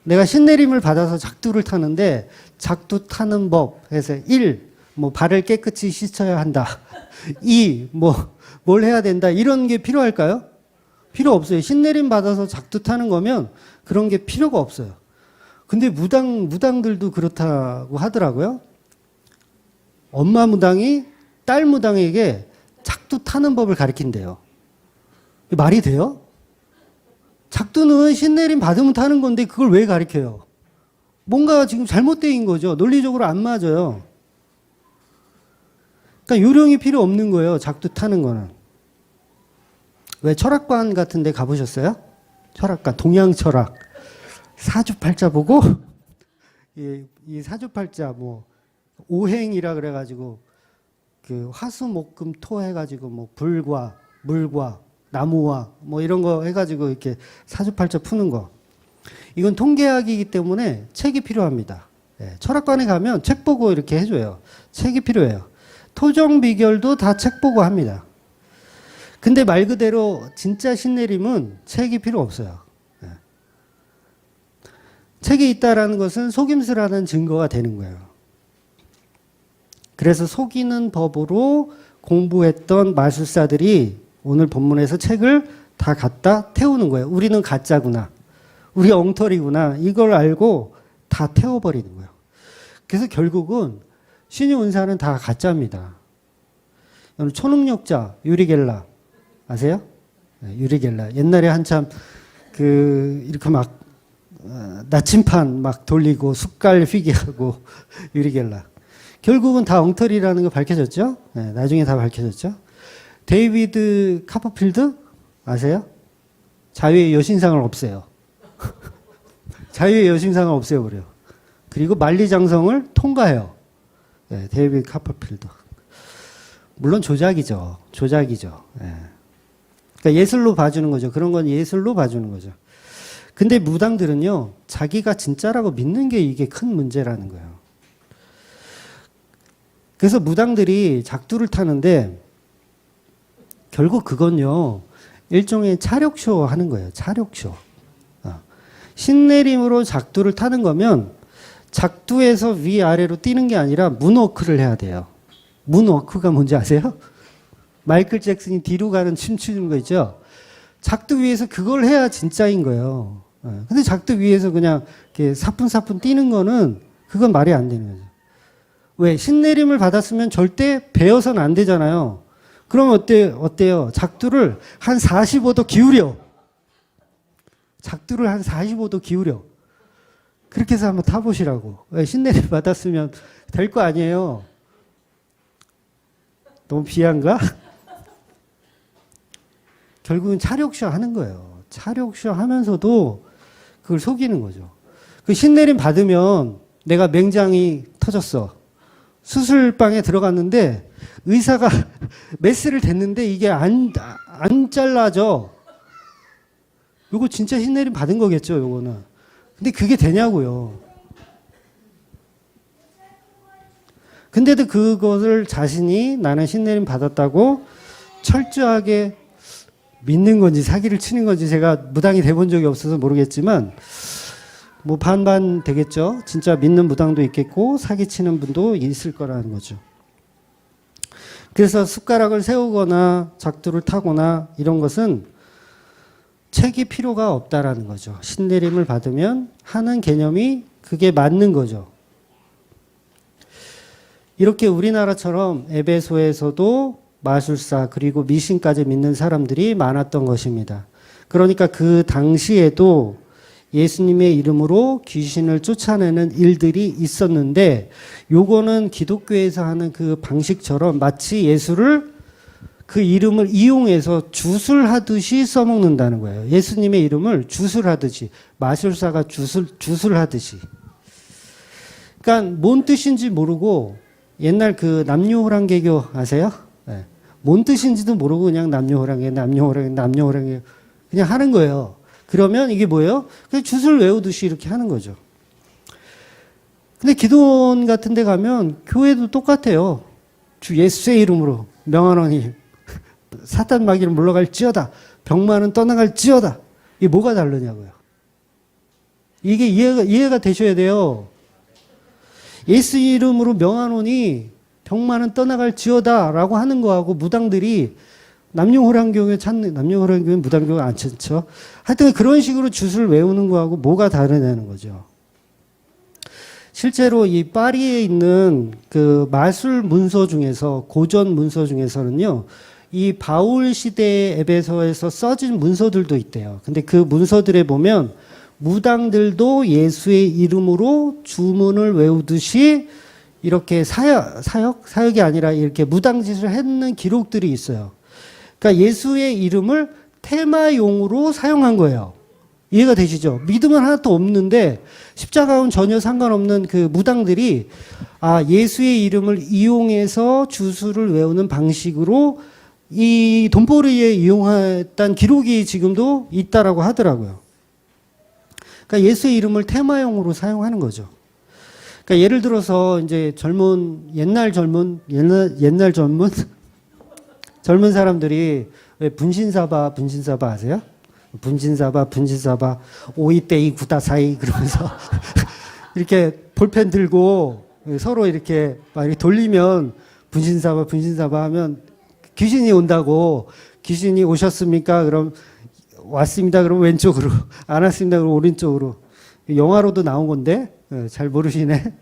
내가 신내림을 받아서 작두를 타는데 작두 타는 법 해서 1. 뭐 발을 깨끗이 씻어야 한다. 2. 뭘 해야 된다. 이런 게 필요할까요? 필요 없어요. 신내림 받아서 작두 타는 거면 그런 게 필요가 없어요. 근데 무당들도 그렇다고 하더라고요. 엄마 무당이 딸 무당에게 작두 타는 법을 가르친대요. 말이 돼요? 작두는 신내림 받으면 타는 건데 그걸 왜 가르쳐요? 뭔가 지금 잘못된 거죠. 논리적으로 안 맞아요. 그러니까 요령이 필요 없는 거예요. 작두 타는 거는. 왜 철학관 같은 데 가보셨어요? 철학관, 동양 철학. 사주팔자 보고 이 사주팔자 뭐 오행이라 그래가지고 그 화수목금토 해가지고 뭐 불과 물과 나무와 뭐 이런 거 해가지고 이렇게 사주팔자 푸는 거. 이건 통계학이기 때문에 책이 필요합니다. 예, 철학관에 가면 책 보고 이렇게 해줘요. 책이 필요해요. 토정 비결도 다 책 보고 합니다. 근데 말 그대로 진짜 신내림은 책이 필요 없어요. 예. 책이 있다라는 것은 속임수라는 증거가 되는 거예요. 그래서 속이는 법으로 공부했던 마술사들이 오늘 본문에서 책을 다 갖다 태우는 거예요. 우리는 가짜구나. 우리 엉터리구나. 이걸 알고 다 태워버리는 거예요. 그래서 결국은 신의 운사는 다 가짜입니다. 초능력자 유리 겔라 아세요? 네, 유리 겔라. 옛날에 한참 이렇게 막 나침판 막 돌리고 숟갈 휘게 하고 유리 겔라. 결국은 다 엉터리라는 거 밝혀졌죠? 네, 나중에 다 밝혀졌죠? 데이비드 카퍼필드 아세요? 자유의 여신상을 없애요. 자유의 여신상을 없애버려요. 그리고 만리장성을 통과해요. 네, 데이비드 카퍼필드. 물론 조작이죠. 네. 그러니까 예술로 봐주는 거죠. 그런 건 예술로 봐주는 거죠. 근데 무당들은요, 자기가 진짜라고 믿는 게 이게 큰 문제라는 거예요. 그래서 무당들이 작두를 타는데 결국 그건요, 일종의 차력쇼 하는 거예요. 차력쇼. 신내림으로 작두를 타는 거면 작두에서 위아래로 뛰는 게 아니라 문워크를 해야 돼요. 문워크가 뭔지 아세요? 마이클 잭슨이 뒤로 가는 춤추는 거 있죠? 작두 위에서 그걸 해야 진짜인 거예요. 근데 작두 위에서 그냥 이렇게 사뿐사뿐 뛰는 거는 그건 말이 안 되는 거죠. 왜? 신내림을 받았으면 절대 베어서는 안 되잖아요. 그럼 어때요? 작두를 한 45도 기울여. 작두를 한 45도 기울여. 그렇게 해서 한번 타보시라고. 왜? 신내림 받았으면 될 거 아니에요. 너무 비한가? 결국은 차력쇼 하는 거예요. 차력쇼 하면서도 그걸 속이는 거죠. 그 신내림 받으면 내가 맹장이 터졌어. 수술방에 들어갔는데 의사가 메스를 댔는데 이게 안 잘라져. 요거 진짜 신내림 받은 거겠죠, 요거는. 근데 그게 되냐고요. 근데도 그것을 자신이 나는 신내림 받았다고 철저하게 믿는 건지 사기를 치는 건지 제가 무당이 돼본 적이 없어서 모르겠지만 뭐 반반 되겠죠. 진짜 믿는 무당도 있겠고 사기치는 분도 있을 거라는 거죠. 그래서 숟가락을 세우거나 작두를 타거나 이런 것은 책이 필요가 없다라는 거죠. 신내림을 받으면 하는 개념이 그게 맞는 거죠. 이렇게 우리나라처럼 에베소에서도 마술사 그리고 미신까지 믿는 사람들이 많았던 것입니다. 그러니까 그 당시에도 예수님의 이름으로 귀신을 쫓아내는 일들이 있었는데 요거는 기독교에서 하는 그 방식처럼 마치 예수를 그 이름을 이용해서 주술하듯이 써먹는다는 거예요. 예수님의 이름을 주술하듯이 마술사가 주술하듯이. 그러니까 뭔 뜻인지 모르고 옛날 그 남녀호랑개교 아세요? 네. 뭔 뜻인지도 모르고 그냥 남녀호랑개 그냥 하는 거예요. 그러면 이게 뭐예요? 그냥 주술 외우듯이 이렇게 하는 거죠. 근데 기도원 같은 데 가면 교회도 똑같아요. 주 예수의 이름으로 명하노니 사탄 마귀를 물러갈지어다. 병마는 떠나갈지어다. 이게 뭐가 다르냐고요. 이게 이해가 되셔야 돼요. 예수 이름으로 명하노니 병마는 떠나갈지어다 라고 하는 거하고 무당들이 남녀호랑교회 찾는, 남녀호랑교회는 무당교회 안 찾죠. 하여튼 그런 식으로 주술 외우는 거하고 뭐가 다르냐는 거죠. 실제로 이 파리에 있는 그 마술 문서 중에서, 고전 문서 중에서는요, 이 바울 시대의 에베소에서 써진 문서들도 있대요. 근데 그 문서들에 보면 무당들도 예수의 이름으로 주문을 외우듯이 이렇게 사역이 아니라 이렇게 무당짓을 했는 기록들이 있어요. 그러니까 예수의 이름을 테마용으로 사용한 거예요. 이해가 되시죠? 믿음은 하나도 없는데 십자가와는 전혀 상관없는 그 무당들이 예수의 이름을 이용해서 주술을 외우는 방식으로 이 돈벌이에 이용했다는 기록이 지금도 있다라고 하더라고요. 그러니까 예수의 이름을 테마용으로 사용하는 거죠. 그러니까 예를 들어서 이제 옛날 젊은 젊은 사람들이 왜 분신사바 아세요? 분신사바 52대2 9다4이 그러면서 이렇게 볼펜 들고 서로 이렇게 막 이렇게 돌리면 분신사바 하면 귀신이 온다고. 귀신이 오셨습니까? 그럼 왔습니다. 그럼 왼쪽으로. 안 왔습니다. 그럼 오른쪽으로. 영화로도 나온 건데 잘 모르시네.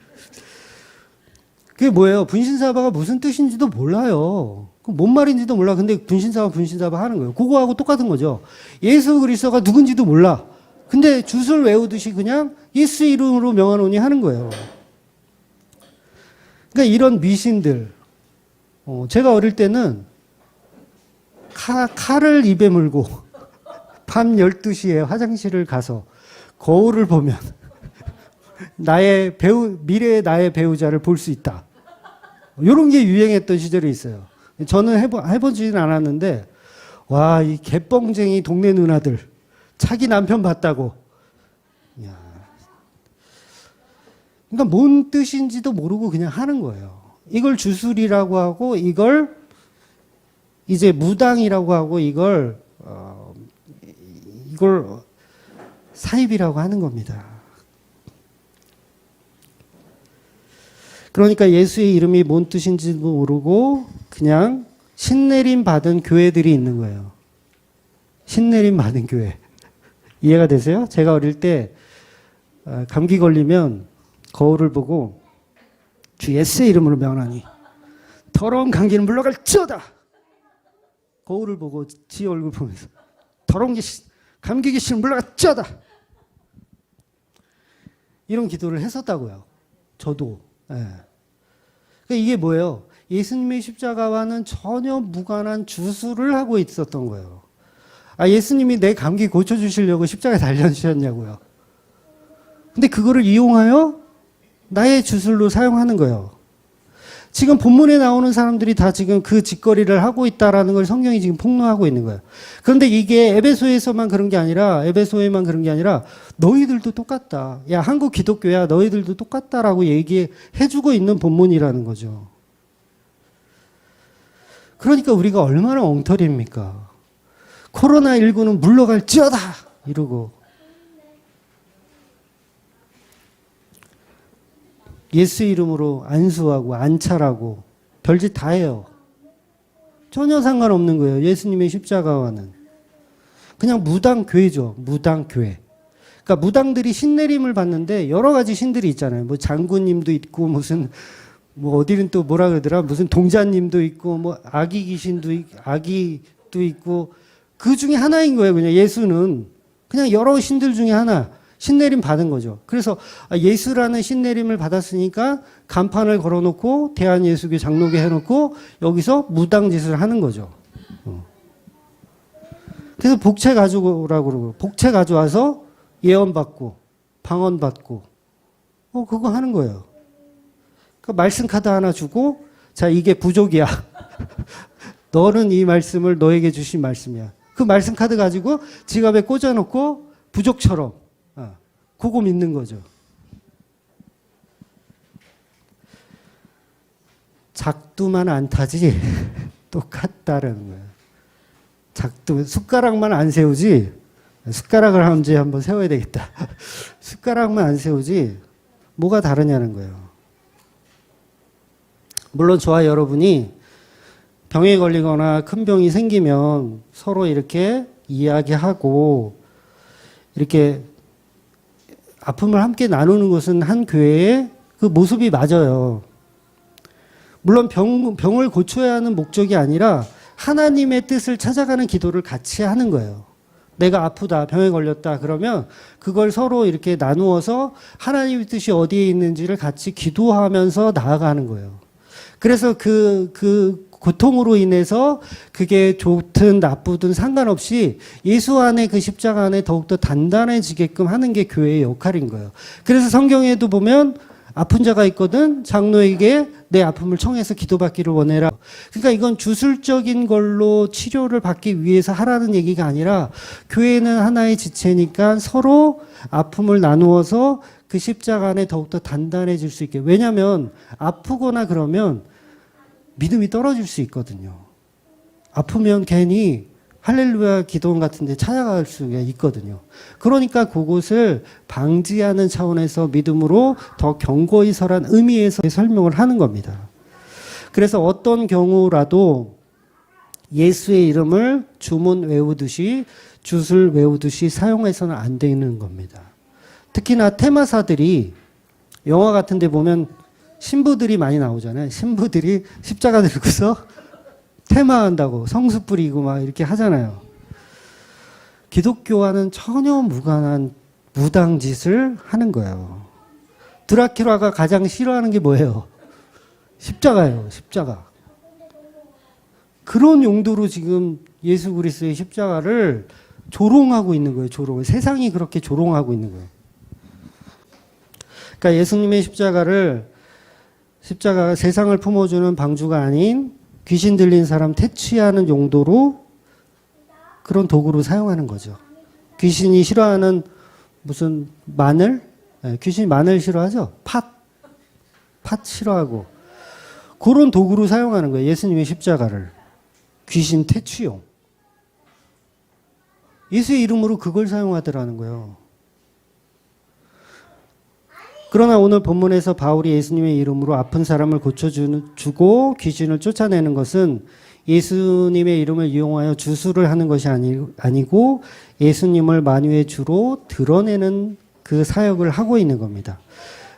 그게 뭐예요? 분신사바가 무슨 뜻인지도 몰라요. 뭔 말인지도 몰라. 근데 분신사바 하는 거예요. 그거하고 똑같은 거죠. 예수 그리스도가 누군지도 몰라. 근데 줄 외우듯이 그냥 예수 이름으로 명하노니 하는 거예요. 그러니까 이런 미신들. 제가 어릴 때는 칼을 입에 물고 밤 12시에 화장실을 가서 거울을 보면 미래의 나의 배우자를 볼 수 있다. 이런 게 유행했던 시절이 있어요. 저는 해보지는 않았는데, 와, 이 개뻥쟁이 동네 누나들, 자기 남편 봤다고. 이야. 그러니까 뭔 뜻인지도 모르고 그냥 하는 거예요. 이걸 주술이라고 하고, 이걸 이제 무당이라고 하고, 이걸 사입이라고 하는 겁니다. 그러니까 예수의 이름이 뭔 뜻인지도 모르고 그냥 신내림 받은 교회들이 있는 거예요. 신내림 받은 교회. 이해가 되세요? 제가 어릴 때 감기 걸리면 거울을 보고 주 예수의 이름으로 명하니 더러운 감기는 물러갈지어다. 거울을 보고 지 얼굴 보면서 더러운 감기 귀신 물러갈지어다. 이런 기도를 했었다고요. 저도. 네. 그러니까 이게 뭐예요? 예수님의 십자가와는 전혀 무관한 주술을 하고 있었던 거예요. 예수님이 내 감기 고쳐주시려고 십자가에 달려주셨냐고요. 근데 그거를 이용하여 나의 주술로 사용하는 거예요. 지금 본문에 나오는 사람들이 다 지금 그 짓거리를 하고 있다라는 걸 성경이 지금 폭로하고 있는 거예요. 그런데 이게 에베소에만 그런 게 아니라 너희들도 똑같다. 야, 한국 기독교야, 너희들도 똑같다라고 얘기해주고 있는 본문이라는 거죠. 그러니까 우리가 얼마나 엉터리입니까? 코로나19는 물러갈지어다! 이러고. 예수 이름으로 안수하고 안찰하고 별짓 다 해요. 전혀 상관없는 거예요. 예수님의 십자가와는. 그냥 무당교회죠. 무당교회. 그러니까 무당들이 신내림을 받는데 여러 가지 신들이 있잖아요. 뭐 장군님도 있고 무슨 뭐 어디는 또 뭐라 그러더라. 무슨 동자님도 있고 뭐 아기도 있고 그 중에 하나인 거예요. 그냥 예수는 그냥 여러 신들 중에 하나. 신내림 받은 거죠. 그래서 예수라는 신내림을 받았으니까 간판을 걸어놓고 대한예수교 장로교 해놓고 여기서 무당짓을 하는 거죠. 그래서 복채 가져오라고 그러고 복채 가져와서 예언받고 방언받고 그거 하는 거예요. 그러니까 말씀 카드 하나 주고 자 이게 부족이야. 너는 이 말씀을 너에게 주신 말씀이야. 그 말씀 카드 가지고 지갑에 꽂아놓고 부족처럼 그거 믿는 거죠. 작두만 안 타지 똑같다라는 거예요. 숟가락만 안 세우지 숟가락을 한번 세워야 되겠다. 숟가락만 안 세우지 뭐가 다르냐는 거예요. 물론 저와 여러분이 병에 걸리거나 큰 병이 생기면 서로 이렇게 이야기하고 이렇게 아픔을 함께 나누는 것은 한 교회의 그 모습이 맞아요. 물론 병을 고쳐야 하는 목적이 아니라 하나님의 뜻을 찾아가는 기도를 같이 하는 거예요. 내가 아프다, 병에 걸렸다 그러면 그걸 서로 이렇게 나누어서 하나님의 뜻이 어디에 있는지를 같이 기도하면서 나아가는 거예요. 그래서 그 고통으로 인해서 그게 좋든 나쁘든 상관없이 예수 안에 그 십자가 안에 더욱더 단단해지게끔 하는 게 교회의 역할인 거예요. 그래서 성경에도 보면 아픈 자가 있거든 장로에게 내 아픔을 청해서 기도받기를 원해라. 그러니까 이건 주술적인 걸로 치료를 받기 위해서 하라는 얘기가 아니라 교회는 하나의 지체니까 서로 아픔을 나누어서 그 십자가 안에 더욱더 단단해질 수 있게. 왜냐하면 아프거나 그러면 믿음이 떨어질 수 있거든요. 아프면 괜히 할렐루야 기도원 같은 데 찾아갈 수가 있거든요. 그러니까 그곳을 방지하는 차원에서 믿음으로 더 견고히 서란 의미에서 설명을 하는 겁니다. 그래서 어떤 경우라도 예수의 이름을 주문 외우듯이 주술 외우듯이 사용해서는 안 되는 겁니다. 특히나 테마사들이 영화 같은 데 보면 신부들이 많이 나오잖아요. 신부들이 십자가 들고서 테마한다고 성수 뿌리고 막 이렇게 하잖아요. 기독교와는 전혀 무관한 무당짓을 하는 거예요. 드라큘라가 가장 싫어하는 게 뭐예요? 십자가예요. 십자가. 그런 용도로 지금 예수 그리스도의 십자가를 조롱하고 있는 거예요. 조롱. 세상이 그렇게 조롱하고 있는 거예요. 그러니까 예수님의 십자가가 세상을 품어주는 방주가 아닌 귀신 들린 사람 퇴치하는 용도로 그런 도구로 사용하는 거죠. 귀신이 싫어하는 무슨 마늘? 네, 귀신이 마늘 싫어하죠? 팥 싫어하고. 그런 도구로 사용하는 거예요. 예수님의 십자가를. 귀신 퇴치용. 예수의 이름으로 그걸 사용하더라는 거예요. 그러나 오늘 본문에서 바울이 예수님의 이름으로 아픈 사람을 고쳐주고 귀신을 쫓아내는 것은 예수님의 이름을 이용하여 주술을 하는 것이 아니고 예수님을 만유의 주로 드러내는 그 사역을 하고 있는 겁니다.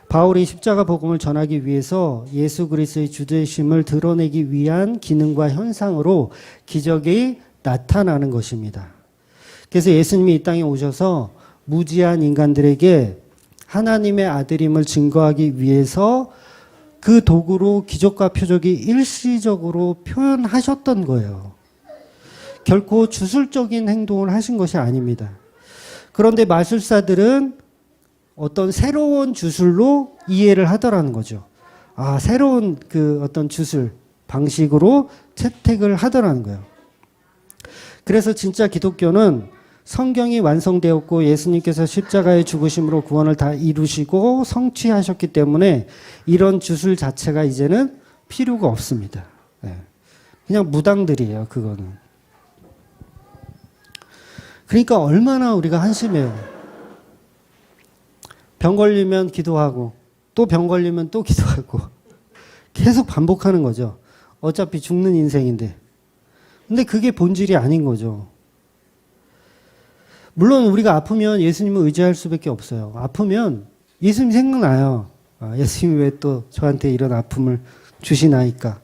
바울이 십자가 복음을 전하기 위해서 예수 그리스도의 주되심을 드러내기 위한 기능과 현상으로 기적이 나타나는 것입니다. 그래서 예수님이 이 땅에 오셔서 무지한 인간들에게 하나님의 아들임을 증거하기 위해서 그 도구로 기적과 표적이 일시적으로 표현하셨던 거예요. 결코 주술적인 행동을 하신 것이 아닙니다. 그런데 마술사들은 어떤 새로운 주술로 이해를 하더라는 거죠. 아, 새로운 그 어떤 주술 방식으로 채택을 하더라는 거예요. 그래서 진짜 기독교는 성경이 완성되었고 예수님께서 십자가의 죽으심으로 구원을 다 이루시고 성취하셨기 때문에 이런 주술 자체가 이제는 필요가 없습니다. 그냥 무당들이에요, 그거는. 그러니까 얼마나 우리가 한심해요. 병 걸리면 기도하고 또 병 걸리면 또 기도하고 계속 반복하는 거죠. 어차피 죽는 인생인데. 근데 그게 본질이 아닌 거죠. 물론 우리가 아프면 예수님을 의지할 수밖에 없어요. 아프면 예수님 생각나요. 아, 예수님이 왜 또 저한테 이런 아픔을 주시나이까.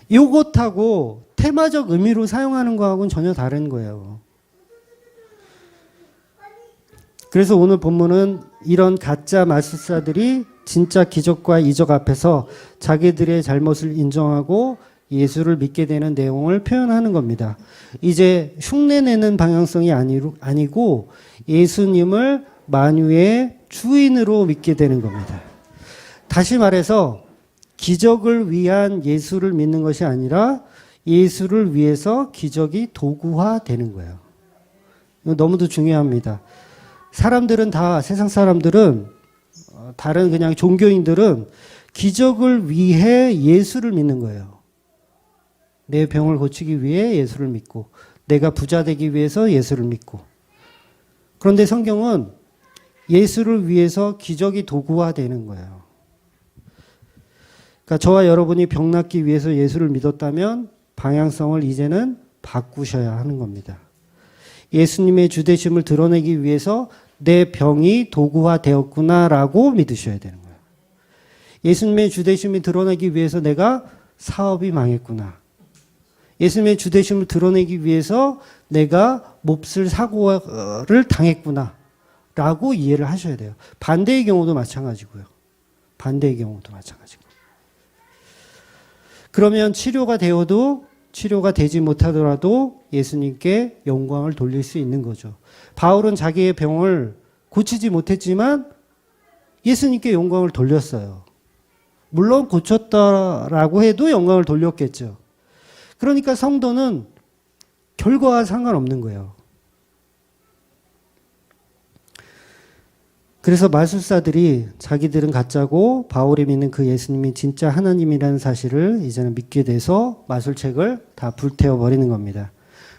이것하고 테마적 의미로 사용하는 거하고는 전혀 다른 거예요. 그래서 오늘 본문은 이런 가짜 마술사들이 진짜 기적과 이적 앞에서 자기들의 잘못을 인정하고 예수를 믿게 되는 내용을 표현하는 겁니다. 이제 흉내내는 방향성이 아니고 예수님을 만유의 주인으로 믿게 되는 겁니다. 다시 말해서 기적을 위한 예수를 믿는 것이 아니라 예수를 위해서 기적이 도구화되는 거예요. 이거 너무도 중요합니다. 사람들은 다, 세상 사람들은, 다른 그냥 종교인들은 기적을 위해 예수를 믿는 거예요. 내 병을 고치기 위해 예수를 믿고, 내가 부자 되기 위해서 예수를 믿고. 그런데 성경은 예수를 위해서 기적이 도구화되는 거예요. 그러니까 저와 여러분이 병 낫기 위해서 예수를 믿었다면 방향성을 이제는 바꾸셔야 하는 겁니다. 예수님의 주되심을 드러내기 위해서 내 병이 도구화되었구나라고 믿으셔야 되는 거예요. 예수님의 주되심을 드러내기 위해서 내가 사업이 망했구나. 예수님의 주되심을 드러내기 위해서 내가 몹쓸 사고를 당했구나 라고 이해를 하셔야 돼요. 반대의 경우도 마찬가지고요. 반대의 경우도 마찬가지고. 그러면 치료가 되어도 치료가 되지 못하더라도 예수님께 영광을 돌릴 수 있는 거죠. 바울은 자기의 병을 고치지 못했지만 예수님께 영광을 돌렸어요. 물론 고쳤다라고 해도 영광을 돌렸겠죠. 그러니까 성도는 결과와 상관없는 거예요. 그래서 마술사들이 자기들은 가짜고 바울이 믿는 그 예수님이 진짜 하나님이라는 사실을 이제는 믿게 돼서 마술책을 다 불태워 버리는 겁니다.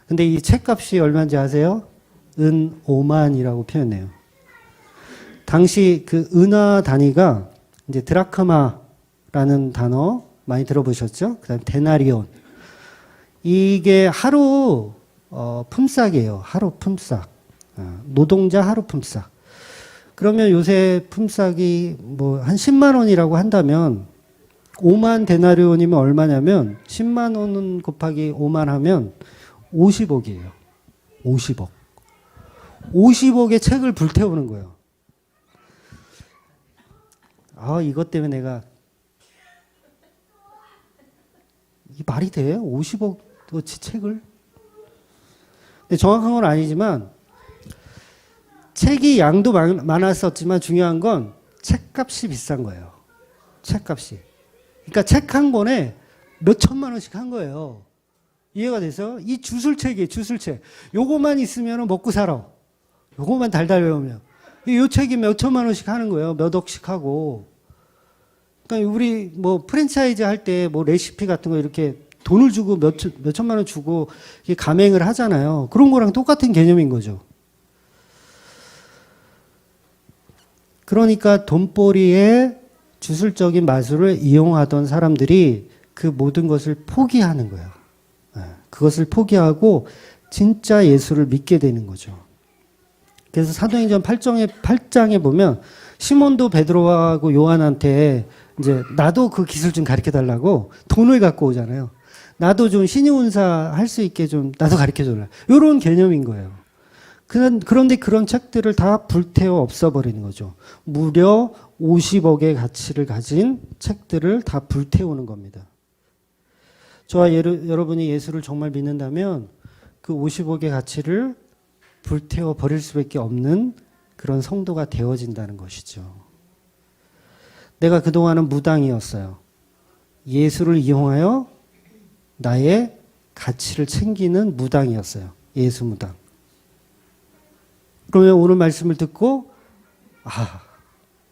근데 이 책값이 얼마인지 아세요? 은 5만이라고 표현해요. 당시 그 은화 단위가 이제 드라크마라는 단어 많이 들어보셨죠? 그다음 데나리온. 이게 하루 품삯이에요. 하루 품삯. 노동자 하루 품삯. 그러면 요새 품삯이 뭐 한 10만 원이라고 한다면 5만 데나리온이면 얼마냐면 10만 원 곱하기 5만 하면 50억이에요. 50억. 50억의 책을 불태우는 거예요. 아, 이것 때문에 내가 이 말이 돼? 50억어치 책을? 근데 정확한 건 아니지만 책이 양도 많았었지만 중요한 건 책값이 비싼 거예요. 책값이. 그러니까 책 한 권에 몇 천만 원씩 한 거예요. 이해가 돼서 이 주술책이에요. 주술책. 요거만 있으면 먹고 살아. 요거만 달달 외우면. 이 책이 몇 천만 원씩 하는 거예요. 몇 억씩 하고. 그러니까 우리 뭐 프랜차이즈 할 때 뭐 레시피 같은 거 이렇게 돈을 주고 몇 천만 원 주고 가맹을 하잖아요. 그런 거랑 똑같은 개념인 거죠. 그러니까 돈벌이의 주술적인 마술을 이용하던 사람들이 그 모든 것을 포기하는 거예요. 그것을 포기하고 진짜 예수를 믿게 되는 거죠. 그래서 사도행전 8장에 보면 시몬도 베드로하고 요한한테 이제 나도 그 기술 좀 가르쳐 달라고 돈을 갖고 오잖아요. 나도 좀 신유운사 할 수 있게 좀 나도 가르쳐 줘라. 이런 개념인 거예요. 그런데 그런 책들을 다 불태워 없애버리는 거죠. 무려 50억의 가치를 가진 책들을 다 불태우는 겁니다. 저와 여러분이 예수를 정말 믿는다면 그 50억의 가치를 불태워 버릴 수밖에 없는 그런 성도가 되어진다는 것이죠. 내가 그동안은 무당이었어요. 예수를 이용하여 나의 가치를 챙기는 무당이었어요. 예수 무당. 그러면 오늘 말씀을 듣고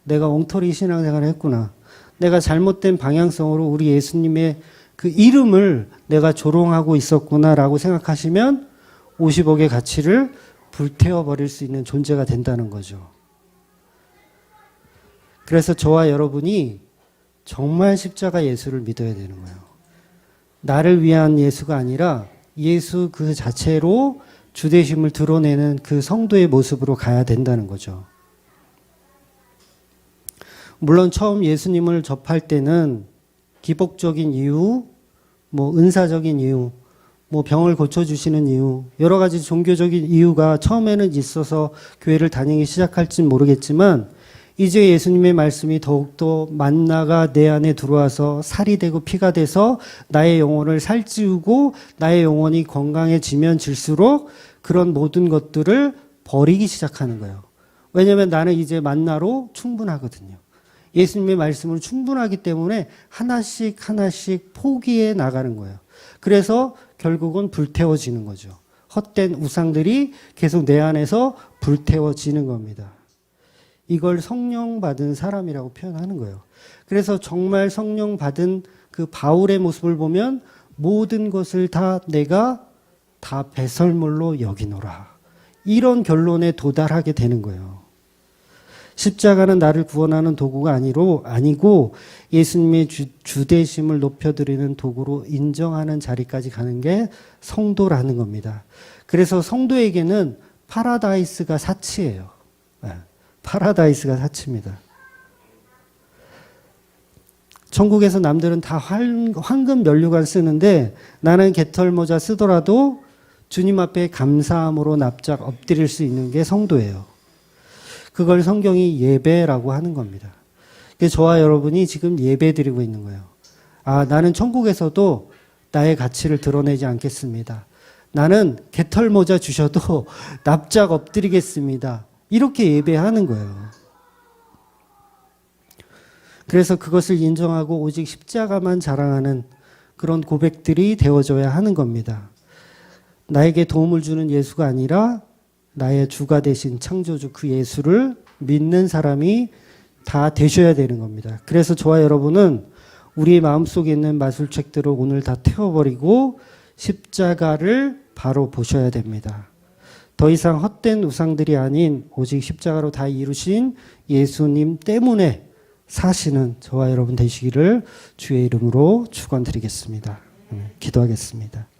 내가 엉터리 신앙생활을 했구나. 내가 잘못된 방향성으로 우리 예수님의 그 이름을 내가 조롱하고 있었구나라고 생각하시면 50억의 가치를 불태워버릴 수 있는 존재가 된다는 거죠. 그래서 저와 여러분이 정말 십자가 예수를 믿어야 되는 거예요. 나를 위한 예수가 아니라 예수 그 자체로 주되심을 드러내는 그 성도의 모습으로 가야 된다는 거죠. 물론 처음 예수님을 접할 때는 기복적인 이유, 뭐 은사적인 이유, 뭐 병을 고쳐주시는 이유, 여러 가지 종교적인 이유가 처음에는 있어서 교회를 다니기 시작할진 모르겠지만 이제 예수님의 말씀이 더욱더 만나가 내 안에 들어와서 살이 되고 피가 돼서 나의 영혼을 살찌우고 나의 영혼이 건강해지면 질수록 그런 모든 것들을 버리기 시작하는 거예요. 왜냐하면 나는 이제 만나로 충분하거든요. 예수님의 말씀은 충분하기 때문에 하나씩 하나씩 포기해 나가는 거예요. 그래서 결국은 불태워지는 거죠. 헛된 우상들이 계속 내 안에서 불태워지는 겁니다. 이걸 성령 받은 사람이라고 표현하는 거예요. 그래서 정말 성령 받은 그 바울의 모습을 보면 모든 것을 다 내가 다 배설물로 여기노라. 이런 결론에 도달하게 되는 거예요. 십자가는 나를 구원하는 도구가 아니고 예수님의 주되심을 높여드리는 도구로 인정하는 자리까지 가는 게 성도라는 겁니다. 그래서 성도에게는 파라다이스가 사치예요. 파라다이스가 사치입니다. 천국에서 남들은 다 황금 면류관 쓰는데 나는 개털모자 쓰더라도 주님 앞에 감사함으로 납작 엎드릴 수 있는 게 성도예요. 그걸 성경이 예배라고 하는 겁니다. 그래서 저와 여러분이 지금 예배 드리고 있는 거예요. 나는 천국에서도 나의 가치를 드러내지 않겠습니다. 나는 개털모자 주셔도 납작 엎드리겠습니다. 이렇게 예배하는 거예요. 그래서 그것을 인정하고 오직 십자가만 자랑하는 그런 고백들이 되어져야 하는 겁니다. 나에게 도움을 주는 예수가 아니라 나의 주가 되신 창조주 그 예수를 믿는 사람이 다 되셔야 되는 겁니다. 그래서 저와 여러분은 우리 마음속에 있는 마술책들을 오늘 다 태워버리고 십자가를 바로 보셔야 됩니다. 더 이상 헛된 우상들이 아닌 오직 십자가로 다 이루신 예수님 때문에 사시는 저와 여러분 되시기를 주의 이름으로 축원드리겠습니다. 기도하겠습니다.